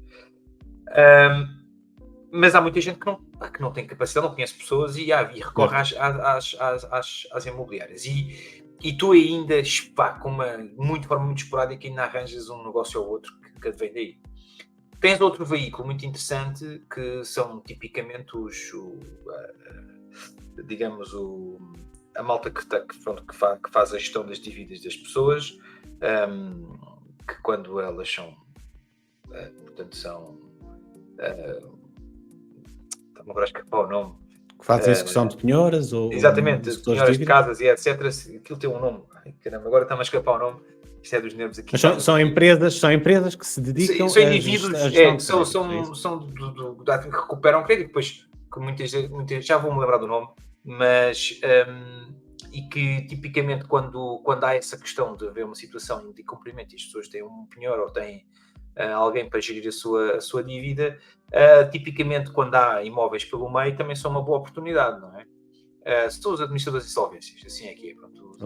Mas há muita gente que não tem capacidade, não conhece pessoas e recorre às imobiliárias. E tu ainda, com uma forma muito esporádica, ainda arranjas um negócio ou outro que vem daí. Tens outro veículo muito interessante que são tipicamente a malta que faz a gestão das dívidas das pessoas, que quando elas são, portanto, são... agora escapar o nome. Que fazem execução de penhoras ou... Exatamente, de penhoras de casas e etc. Aquilo tem um nome. Ai, caramba, agora está-me a escapar o nome. Isto é dos nervos aqui. Mas são empresas que se dedicam são indivíduos, que recuperam crédito, depois que muitas já vou-me lembrar do nome, mas e que tipicamente quando há essa questão de haver uma situação de incumprimento e as pessoas têm um penhor ou têm alguém para gerir a sua dívida, tipicamente quando há imóveis pelo meio também são uma boa oportunidade, não é? São os administradores de insolvências, assim é que é. Pronto,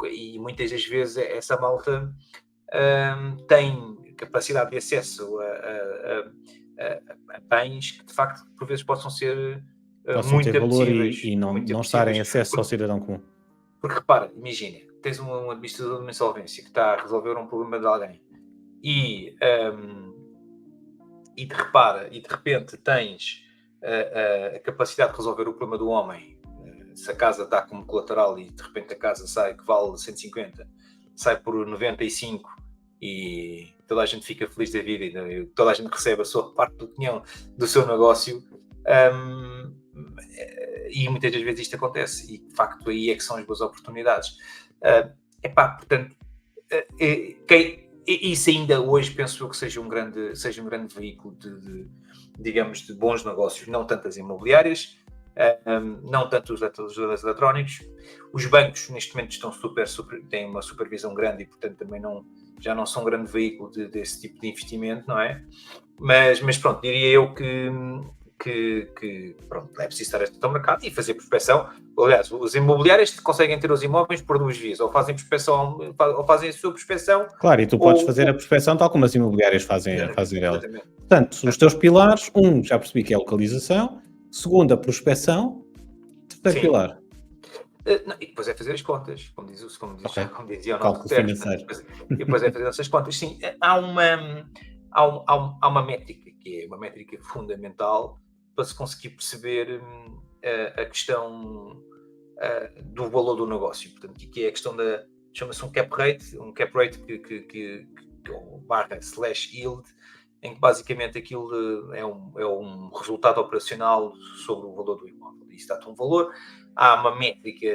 e muitas das vezes essa malta tem capacidade de acesso a bens que de facto por vezes possam ser muito ter valor apetecíveis, e não estarem acesso ao cidadão comum. Porque repara, imagina, tens um administrador de uma insolvência que está a resolver um problema de alguém e de repente tens a capacidade de resolver o problema do homem. Se a casa está como colateral e de repente a casa que vale 150, sai por 95 e toda a gente fica feliz da vida e toda a gente recebe a sua parte do quinhão do seu negócio, e muitas das vezes isto acontece, e de facto aí é que são as boas oportunidades. Portanto, isso ainda hoje penso eu que seja um grande veículo digamos, de bons negócios, não tanto as imobiliárias, não tanto os eletrónicos. Os bancos neste momento estão têm uma supervisão grande e portanto também já não são um grande veículo desse tipo de investimento, não é? Mas pronto, diria eu que pronto, é preciso estar atento ao mercado e fazer prospecção. Aliás, os imobiliários conseguem ter os imóveis por 2 vias, ou fazem prospecção, ou fazem a sua prospecção. Claro, e tu podes fazer a prospecção tal como as imobiliárias fazem ela. Exatamente. Portanto, os teus pilares, já percebi que é a localização, segundo, a prospecção, terceiro pilar. E depois é fazer as contas, como dizia o cálculo financeiro. E depois é fazer essas contas. Sim, há uma métrica, que é uma métrica fundamental para se conseguir perceber a questão do valor do negócio. Portanto, que é a questão chama-se um cap rate que /yield, em que basicamente aquilo é um resultado operacional sobre o valor do imóvel. Isso dá-te um valor. Há uma métrica,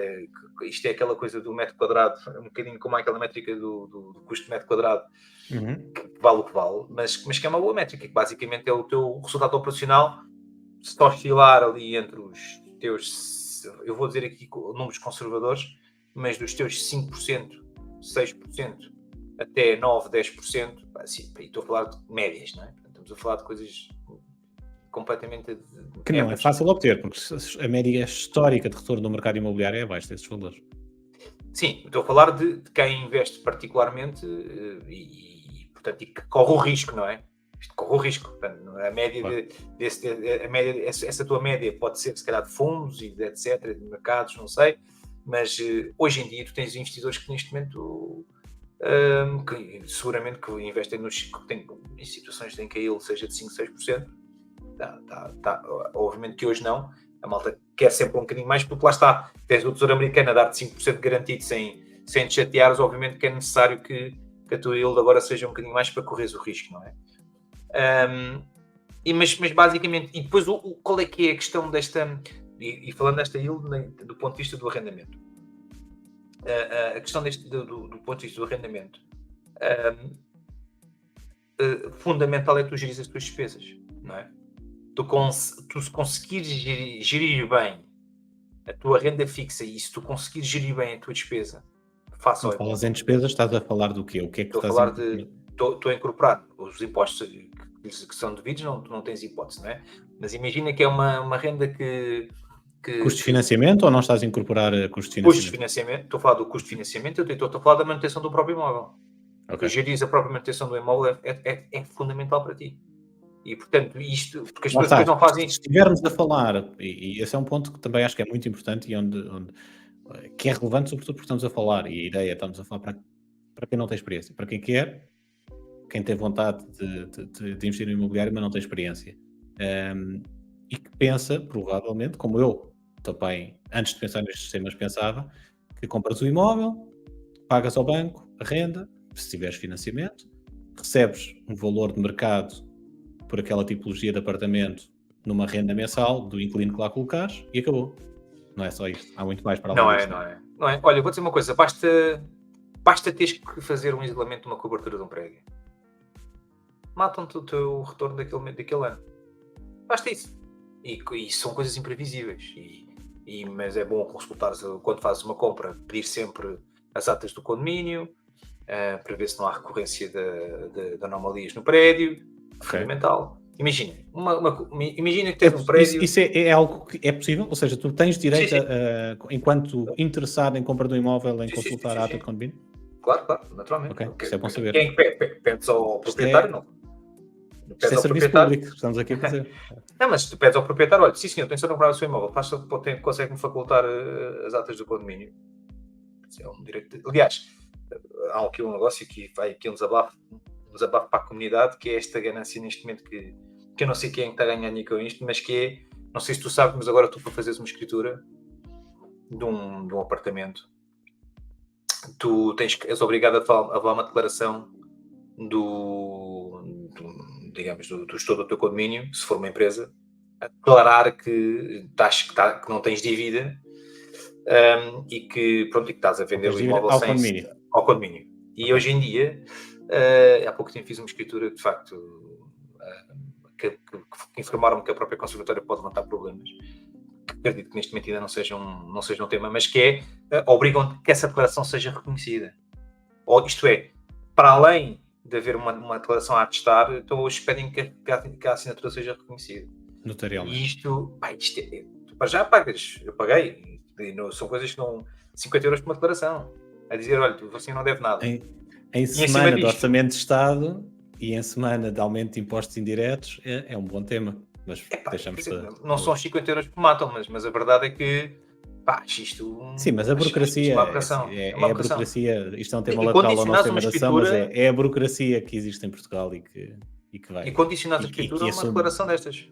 isto é aquela coisa do metro quadrado, um bocadinho como aquela métrica do custo de metro quadrado, que vale o que vale, mas que é uma boa métrica, que basicamente é o teu resultado operacional. Se oscilar ali entre os teus, eu vou dizer aqui números conservadores, mas dos teus 5%, 6%, até 9%, 10%, assim, estou a falar de médias, não é? Estamos a falar de coisas completamente... Que não é fácil obter, porque a média histórica de retorno do mercado imobiliário é abaixo desses valores. Sim, estou a falar de quem investe particularmente portanto, e que corre o risco, não é? Isto corre o risco. Portanto, a média, claro. Essa tua média pode ser, se calhar, de fundos e de etc., de mercados, não sei, mas hoje em dia tu tens investidores que neste momento... que seguramente que investem em situações em que a yield seja de 5, 6%. Obviamente que hoje não. A malta quer sempre um bocadinho mais, porque lá está, tens o Tesouro Americano a dar-te 5% garantido sem te chateares. Obviamente que é necessário que a tua yield agora seja um bocadinho mais para correres o risco, não é? Mas basicamente, e depois qual é que é a questão desta, e falando desta yield do ponto de vista do arrendamento, a questão do ponto de vista do arrendamento, fundamental é que tu geris as tuas despesas, não é? Tu se conseguires gerir bem a tua renda fixa e se tu conseguires gerir bem a tua despesa, faça ao falas em despesas, estás a falar do quê? O que é que estás a falar estou a incorporar os impostos que são devidos, não tens hipótese, não é? Mas imagina que é uma renda que Custo de financiamento ou não estás a incorporar custo de financiamento? Custo de financiamento, estou a falar do custo de financiamento, eu estou a falar da manutenção do próprio imóvel. Okay. Gerir a própria manutenção do imóvel é fundamental para ti. E, portanto, isto... Porque as pessoas depois não fazem... Se estivermos a falar, e esse é um ponto que também acho que é muito importante e que é relevante, sobretudo porque estamos a falar, e a ideia estamos a falar para quem não tem experiência, para quem quer, quem tem vontade de investir no imobiliário, mas não tem experiência. E que pensa, provavelmente, como eu também, antes de pensar nestes sistemas, pensava, que compras o imóvel, pagas ao banco a renda, se tiveres financiamento, recebes um valor de mercado por aquela tipologia de apartamento numa renda mensal do inquilino que lá colocares e acabou. Não é só isto. Há muito mais para além disso. Não é. Olha, vou dizer uma coisa. Basta teres que fazer um isolamento de uma cobertura de um prédio. Matam-te o teu retorno daquele ano. Basta isso. E são coisas imprevisíveis. Mas é bom consultar quando fazes uma compra, pedir sempre as atas do condomínio, para ver se não há recorrência de anomalias no prédio. Fundamental. Imagina, imagina que tens um prédio... Isso é algo que é possível? Ou seja, tu tens direito, enquanto interessado em compra do imóvel, em consultar a ata de condomínio? Claro, naturalmente. Okay. Isso é bom saber. Quem pedes ao proprietário, não? Isto é serviço público, estamos aqui a fazer. Não, mas tu pedes ao proprietário, olha, sim senhor, tenho só de comprar o seu imóvel, consegue-me facultar as atas do condomínio. Isso é um direito. Aliás, há aqui um negócio que vai aqui um desabafo para a comunidade, que é esta ganância neste momento que eu não sei quem está a ganhar com isto, mas que é, não sei se tu sabes, mas agora tu para fazeres uma escritura de um apartamento, tu és obrigado a falar uma declaração digamos, do gestor do teu condomínio, se for uma empresa, a declarar que não tens dívida, e que estás a vender o imóvel ao condomínio. ao condomínio. E Ok. hoje em dia, há pouco tempo fiz uma escritura que de facto que informaram-me que a própria conservatória pode levantar problemas, que acredito que neste momento ainda não seja um tema, mas que obrigam que essa declaração seja reconhecida. Ou, isto é, para além de haver uma declaração a atestar, então hoje pedem que a assinatura seja reconhecida. Notarialmente. E isto tu para já pagas, eu paguei, são coisas que não... 50 euros por uma declaração, a dizer, olha, você não deve nada. Em semana de orçamento de Estado e em semana de aumento de impostos indiretos é um bom tema, mas deixamos não são os 50 euros que matam, mas a verdade é que isto... Sim, mas a burocracia é uma a burocracia, isto é um tema E lateral ao nosso condicionares tema uma da ação, mas escritura- é a burocracia que existe em Portugal e que vai. E condicionados a e escritura a uma assume- declaração destas.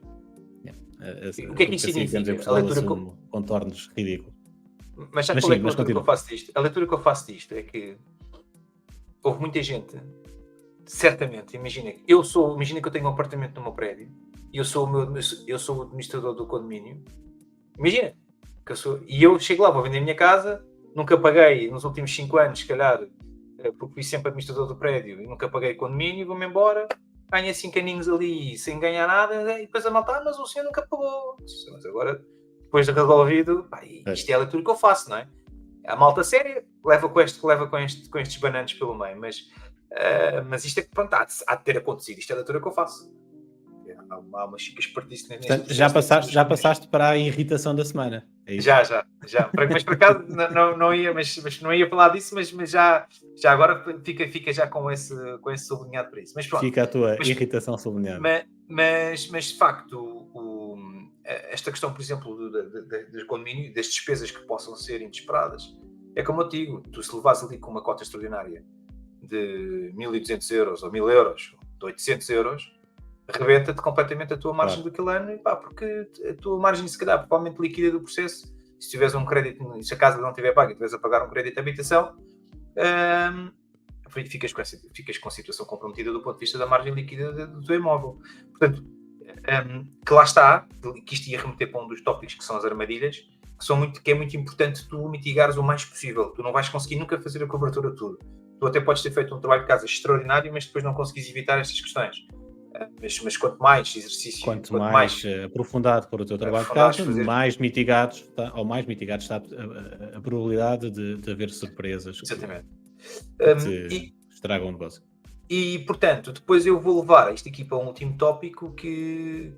O que é que isto significa? Em Portugal assume contornos ridículos. Mas já Mas qual é sim, a mas leitura que eu continua. faço disto? A leitura que eu faço disto é que houve muita gente, certamente, imagina que eu tenho um apartamento no meu prédio e eu sou o administrador do condomínio. Imagina que eu chego lá, vou vender a minha casa, nunca paguei nos últimos 5 anos, se calhar, porque fui sempre administrador do prédio e nunca paguei condomínio, vou-me embora, ganho 5 aninhos ali sem ganhar nada, e depois a malta, mas o senhor nunca pagou. Mas agora, depois de resolvido, isto é a leitura que eu faço, não é? A malta séria leva com estes bananos pelo meio, mas isto é que, pronto, há de ter acontecido. Isto é a leitura que eu faço. Há umas chicas partidas neste Portanto, processo. já passaste para a irritação da semana. É isso? Já. Mas por acaso não ia, mas não ia falar disso, mas já agora fica já com esse sublinhado para isso. Mas pronto. Fica a tua irritação sublinhada. Mas de facto, esta questão, por exemplo, do condomínio, das despesas que possam ser inesperadas, é como eu digo, tu se levares ali com uma cota extraordinária de 1.200 euros ou 1.000 euros, de 800 euros, rebenta-te completamente a tua margem daquele ano, porque a tua margem, se calhar, provavelmente líquida do processo, se tiveres um crédito, se a casa não tiver pago e tiveres a pagar um crédito de habitação, ficas com a situação comprometida do ponto de vista da margem líquida do teu imóvel. Portanto, que lá está, que isto ia remeter para um dos tópicos que são as armadilhas, que é muito importante tu mitigares o mais possível. Tu não vais conseguir nunca fazer a cobertura de tudo. Tu até podes ter feito um trabalho de casa extraordinário, mas depois não conseguires evitar estas questões. Mas quanto mais exercício, quanto mais aprofundado for o teu trabalho de casa, mais mitigado está a probabilidade de haver surpresas. Exatamente. Que estragam o negócio. E, portanto, depois eu vou levar isto aqui para um último tópico que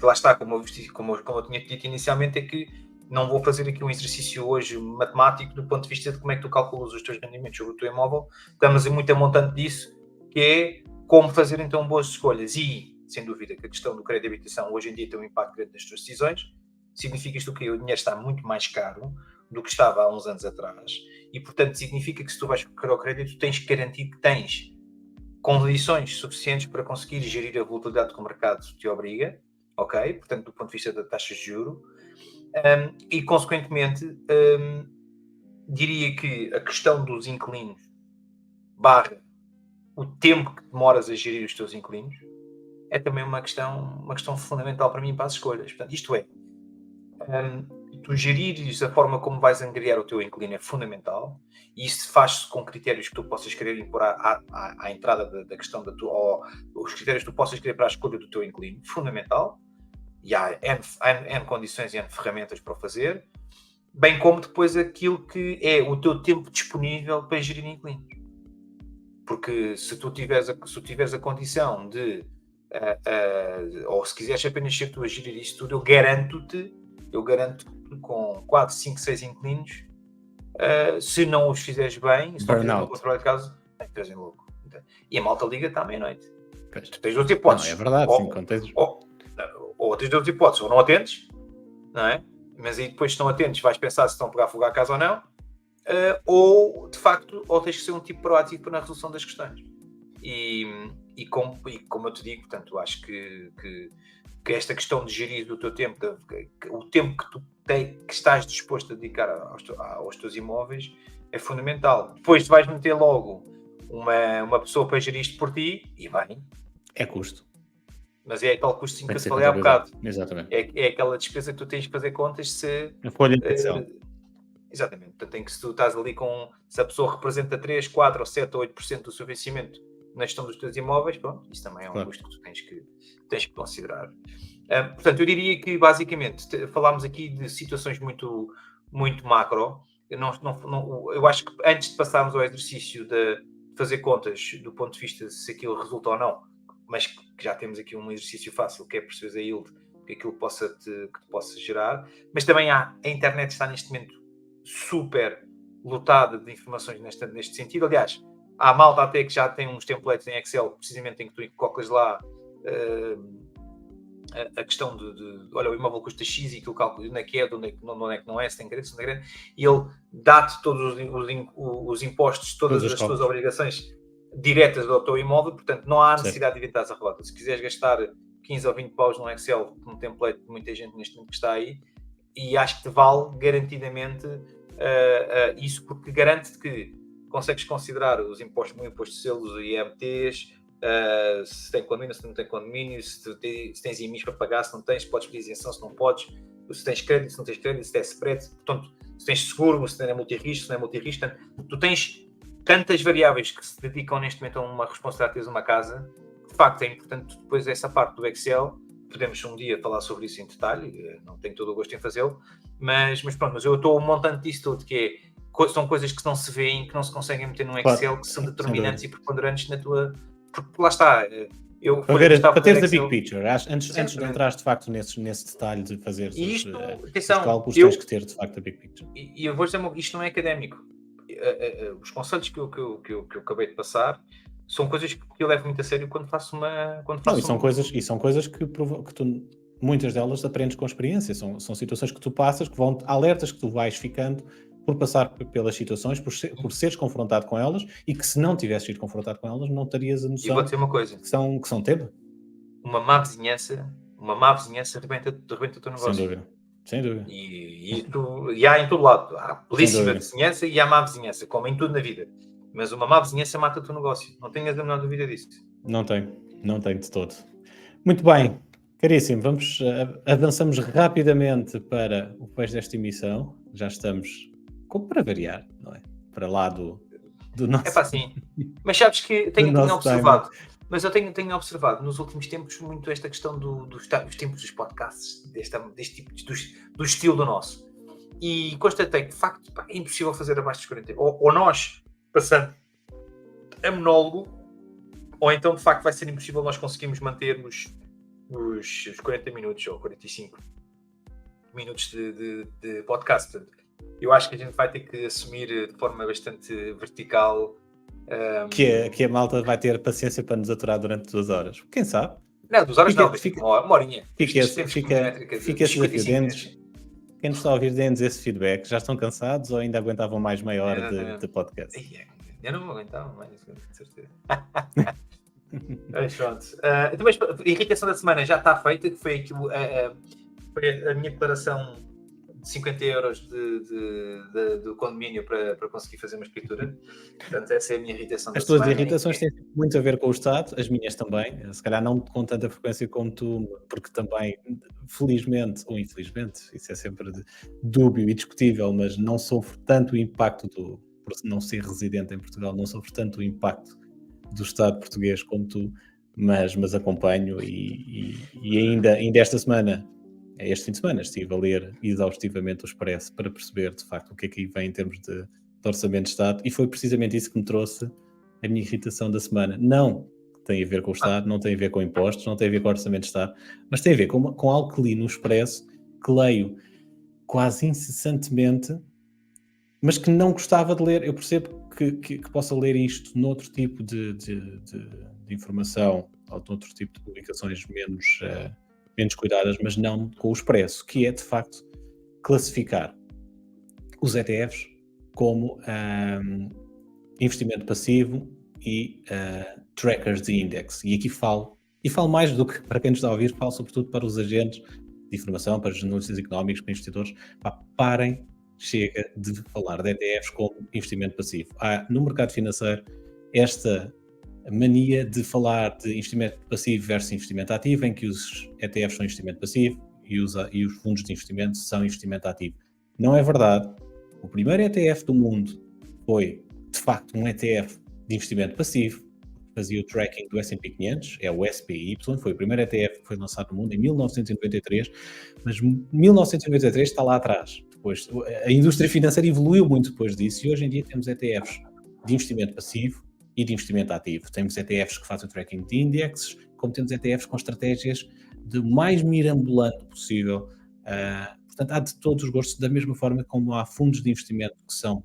lá está, como eu tinha dito inicialmente, é que não vou fazer aqui um exercício hoje matemático do ponto de vista de como é que tu calculas os teus rendimentos sobre o teu imóvel. Estamos muito a montante disso, que é como fazer então boas escolhas. E, sem dúvida, que a questão do crédito de habitação hoje em dia tem um impacto grande nas tuas decisões. Significa isto que o dinheiro está muito mais caro do que estava há uns anos atrás. E, portanto, significa que se tu vais recorrer ao crédito, tens que garantir que tens condições suficientes para conseguir gerir a volatilidade que o mercado te obriga, ok? Portanto, do ponto de vista da taxa de juros. E, consequentemente, diria que a questão dos inquilinos o tempo que demoras a gerir os teus inquilinos é também uma questão fundamental para mim e para as escolhas. Portanto, isto é, tu gerires a forma como vais angariar o teu inquilino é fundamental, e isso faz-se com critérios que tu possas querer impor à entrada da questão ou os critérios que tu possas querer para a escolha do teu inquilino, fundamental, e há N condições e N ferramentas para o fazer, bem como depois aquilo que é o teu tempo disponível para gerir inquilinos. Porque se tu tiveres a condição de ou se quiseres apenas ser tu a gerir isso tudo, eu garanto-te com 4, 5, 6 inquilinos, se não os fizeres bem, se não fizeres um controle de casa, estás em louco. E a malta liga-te à meia-noite. Tu tens duas hipóteses. Não, é verdade, ou tens duas hipóteses, ou não atendes, não é? Mas aí depois, se estão atentos, vais pensar se estão a pegar fogo à casa ou não, ou de facto, tens que ser um tipo proativo na resolução das questões. E como eu te digo, portanto, acho que esta questão de gerir o teu tempo, o tempo que tu que estás disposto a dedicar aos teus imóveis é fundamental. Depois tu vais meter logo uma pessoa para gerir isto por ti, e bem, É custo. mas é tal custo que Tem eu que te ser falei há bocado. contabilizado. Exatamente. É aquela despesa que tu tens de fazer contas se. A folha de eh, Excel. Exatamente. Portanto, tem que se tu estás ali com. Se a pessoa representa 3, 4 ou 7 ou 8% do seu vencimento na gestão dos teus imóveis, pronto, isso também é um Claro. custo que tu tens que considerar. Portanto, eu diria que basicamente falámos aqui de situações muito, muito macro. Eu acho que antes de passarmos ao exercício de fazer contas do ponto de vista se aquilo resulta ou não, mas que já temos aqui um exercício fácil que é perceber a yield que aquilo que te possa gerar, mas também a internet está neste momento super lotada de informações neste sentido. Aliás, há malta até que já tem uns templates em Excel, precisamente em que tu colocas lá a questão olha, o imóvel custa X e aquilo calcula onde é que é, onde é que não é, se tem crédito, se não tem crédito, e ele dá-te todos os impostos, todas as tuas obrigações diretas do teu imóvel, portanto não há necessidade de evitar a relata. Se quiseres gastar 15 ou 20 paus no Excel, num template de muita gente neste momento que está aí, e acho que te vale garantidamente isso, porque garante-te que consegues considerar os impostos, o imposto de selos e IMTs, se tem condomínio, se não tem condomínio, se tens IMIs para pagar, se não tens, se podes pedir isenção, se não podes, se tens crédito, se não tens crédito, se tens spread, portanto, se tens seguro, se é multirrisco, se não é multirrisco, tu tens tantas variáveis que se dedicam neste momento a uma responsabilidade de teres uma casa, de facto é importante depois essa parte do Excel. Podemos um dia falar sobre isso em detalhe, não tenho todo o gosto em fazê-lo, mas pronto, mas eu estou montando disso tudo, que são coisas que não se veem, que não se conseguem meter no Excel, que são determinantes e preponderantes na tua... Porque lá está... Para teres a big picture, antes de entrar de facto nesse detalhe de fazer os cálculos, tens que ter de facto a big picture. E eu vou dizer, isto não é académico. Os conselhos que eu acabei de passar são coisas que eu levo muito a sério quando faço uma... São coisas que tu, muitas delas aprendes com experiência, são situações que tu passas, que vão, alertas que tu vais ficando por passar pelas situações, por seres confrontado com elas, e que se não tivesses sido confrontado com elas, não terias a noção. E vou dizer uma coisa. Que são tema. Uma má vizinhança rebenta o teu negócio. Sem dúvida. E há em todo lado. Há belíssima vizinhança e há má vizinhança, como em tudo na vida. Mas uma má vizinhança mata o teu negócio. Não tenhas a menor dúvida disso. Não tenho de todo. Muito bem, caríssimo. Avançamos rapidamente para o fecho desta emissão. Já estamos, como para variar, não é? Para lá do nosso... É para assim. Mas sabes que tenho observado. Mas eu tenho observado nos últimos tempos muito esta questão dos tempos dos podcasts, deste tipo, do estilo do nosso. E constatei que, de facto, é impossível fazer abaixo dos 40. Ou nós, passando a monólogo, ou então, de facto, vai ser impossível nós conseguirmos manter os 40 minutos ou 45 minutos de podcast. Portanto, eu acho que a gente vai ter que assumir de forma bastante vertical... Que a malta vai ter paciência para nos aturar durante 2 horas. Quem sabe? Não, 2 horas uma horinha. Fica esse desafio. Quem nos está a ouvir, dê-nos esse feedback. Já estão cansados ou ainda aguentavam mais meia hora de podcast? Eu não vou aguentar mais, com certeza. Mas pronto. Então, mas a irritação da semana já está feita, que foi aquilo, foi a minha declaração de 50 euros do condomínio para conseguir fazer uma escritura. Portanto, essa é a minha irritação da semana. As tuas irritações têm muito a ver com o Estado, as minhas também, se calhar não com tanta frequência como tu, porque também, felizmente ou infelizmente, isso é sempre dúbio e discutível, mas não sofro tanto o impacto por não ser residente em Portugal, não sofro tanto o impacto do Estado português como tu, mas acompanho e ainda esta semana, este fim de semana, estive a ler exaustivamente o Expresso para perceber de facto o que é que vem em termos de orçamento de Estado, e foi precisamente isso que me trouxe a minha irritação da semana. Não tem a ver com o Estado, não tem a ver com impostos, não tem a ver com o orçamento de Estado, mas tem a ver com algo que li no Expresso, que leio quase incessantemente, mas que não gostava de ler. Eu percebo que possa ler isto noutro tipo de informação, ou noutro tipo de publicações menos cuidadas, mas não com o Expresso, que é de facto classificar os ETFs como investimento passivo e trackers de index. E aqui falo mais do que para quem nos está a ouvir, falo sobretudo para os agentes de informação, para os jornalistas económicos, para investidores. Chega de falar de ETFs como investimento passivo. No mercado financeiro esta mania de falar de investimento passivo versus investimento ativo, em que os ETFs são investimento passivo e os fundos de investimento são investimento ativo. Não é verdade. O primeiro ETF do mundo foi, de facto, um ETF de investimento passivo, fazia o tracking do S&P 500, é o SPY, foi o primeiro ETF que foi lançado no mundo em 1993, mas 1993 está lá atrás. Depois, a indústria financeira evoluiu muito depois disso e hoje em dia temos ETFs de investimento passivo e de investimento ativo. Temos ETFs que fazem o tracking de indexes, como temos ETFs com estratégias de mais mirabolante possível. Portanto, há de todos os gostos, da mesma forma como há fundos de investimento que são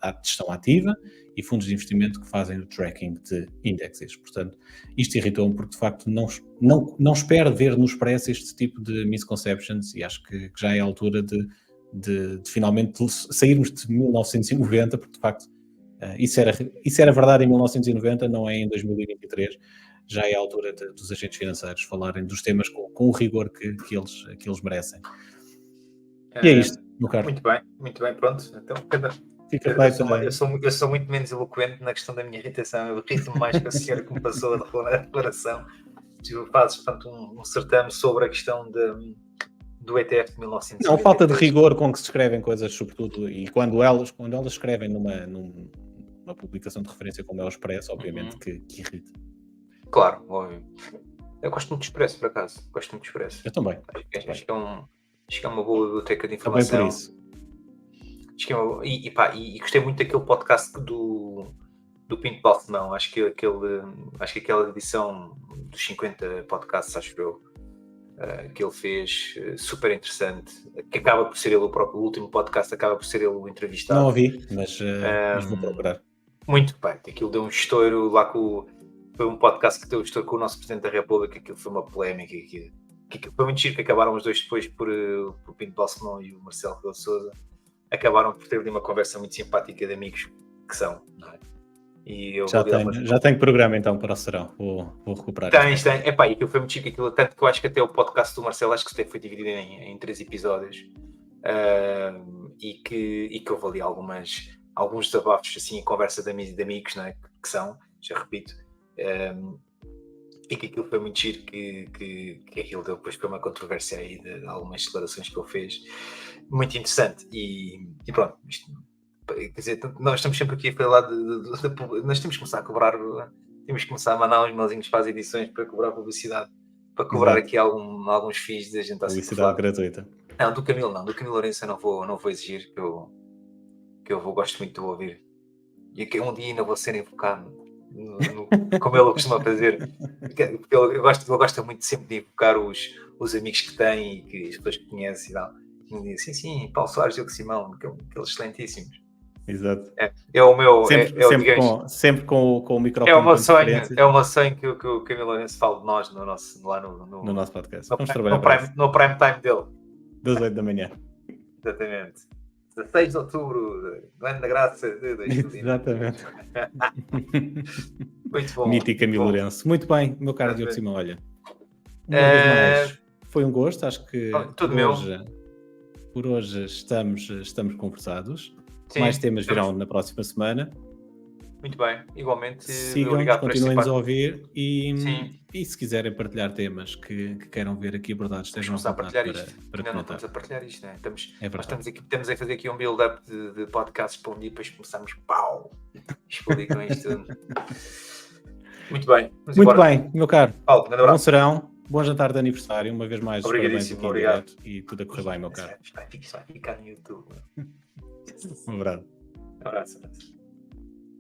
a gestão ativa e fundos de investimento que fazem o tracking de índices. Portanto, isto irritou-me porque, de facto, não espero ver no Expresso este tipo de misconceptions e acho que já é a altura de finalmente sairmos de 1990, porque, de facto, isso era verdade em 1990, não é em 2023. Já é a altura dos agentes financeiros falarem dos temas com o rigor que eles merecem. E é isto, meu caro. Muito bem, pronto. Então, eu sou muito menos eloquente na questão da minha irritação. Eu irrito-me mais com a senhora que me passou a declaração. Tu fazes, portanto, um certame sobre a questão do ETF de 1993. Não, falta de rigor com que se escrevem coisas, sobretudo, e quando elas escrevem numa publicação de referência como é o Expresso, obviamente que irrita. Claro, óbvio. Eu gosto muito de Expresso, por acaso. Gosto muito de Expresso. Eu também. Acho que é uma boa biblioteca de informação. Também por isso. E gostei muito daquele podcast do Pinto Balsemão. Acho que aquela edição dos 50 podcasts, acho eu, que ele fez, super interessante, que acaba por ser ele o próprio, o último podcast acaba por ser ele o entrevistado. Não ouvi, mas vou procurar. Muito bem, aquilo deu um estouro lá foi um podcast que deu um estouro com o nosso Presidente da República, aquilo foi uma polémica, que foi muito giro, que acabaram os dois depois por Pinto Balsemão e o Marcelo Rebelo de Sousa, acabaram por ter ali uma conversa muito simpática de amigos que são, não é? E eu já tenho programa então para o serão, vou recuperar. Tem. E aquilo foi muito chique, tanto que eu acho que até o podcast do Marcelo, acho que foi dividido em 3 episódios, e que houve ali alguns desabafos, assim, conversa de amigos, não é? Que são, já repito, e que aquilo foi muito giro, que aquilo deu depois para uma controvérsia aí de algumas declarações que ele fez, muito interessante, e pronto, isto, quer dizer, nós estamos sempre aqui a falar nós temos que começar a cobrar, temos que começar a mandar uns mailzinhos para as edições para cobrar publicidade, para cobrar aqui alguns fees da gente. Publicidade gratuita. Não, do Camilo Lourenço eu não vou exigir, que eu gosto muito de ouvir, e que um dia ainda vou ser invocado, como ele costuma fazer, porque eu gosto muito sempre de invocar os amigos que tem e que as pessoas que conhecem e tal. E me dizem, sim, Paulo Soares e Diogo Simão, aqueles excelentíssimos. Exato. É o meu. Sempre com o microfone. É o meu sonho que o Camilo Lourenço fale de nós no nosso podcast. Vamos trabalhar no prime time dele. Das 8 da manhã. Exatamente. 16 de outubro, do ano da graça de 2020. Exatamente. Muito bom. Mítica Camilo Lourenço. Muito bem, meu caro Diogo Simão, olha. Uma vez mais, foi um gosto, acho que por hoje estamos conversados. Sim, mais temas virão na próxima semana. Muito bem, igualmente. Sigam-nos, continuem-nos a ouvir e se quiserem partilhar temas que queiram ver aqui abordados, estejam a partilhar isto. Ainda não estamos a partilhar isto, né? Estamos a fazer aqui um build-up de podcasts para um dia, depois começamos, explodir com isto. Muito bem. Muito bem, meu caro. Paulo, bom serão, bom jantar de aniversário, uma vez mais. Obrigadíssimo, obrigado. E tudo a correr bem, meu caro. Vai ficar no YouTube. Um abraço. Um abraço.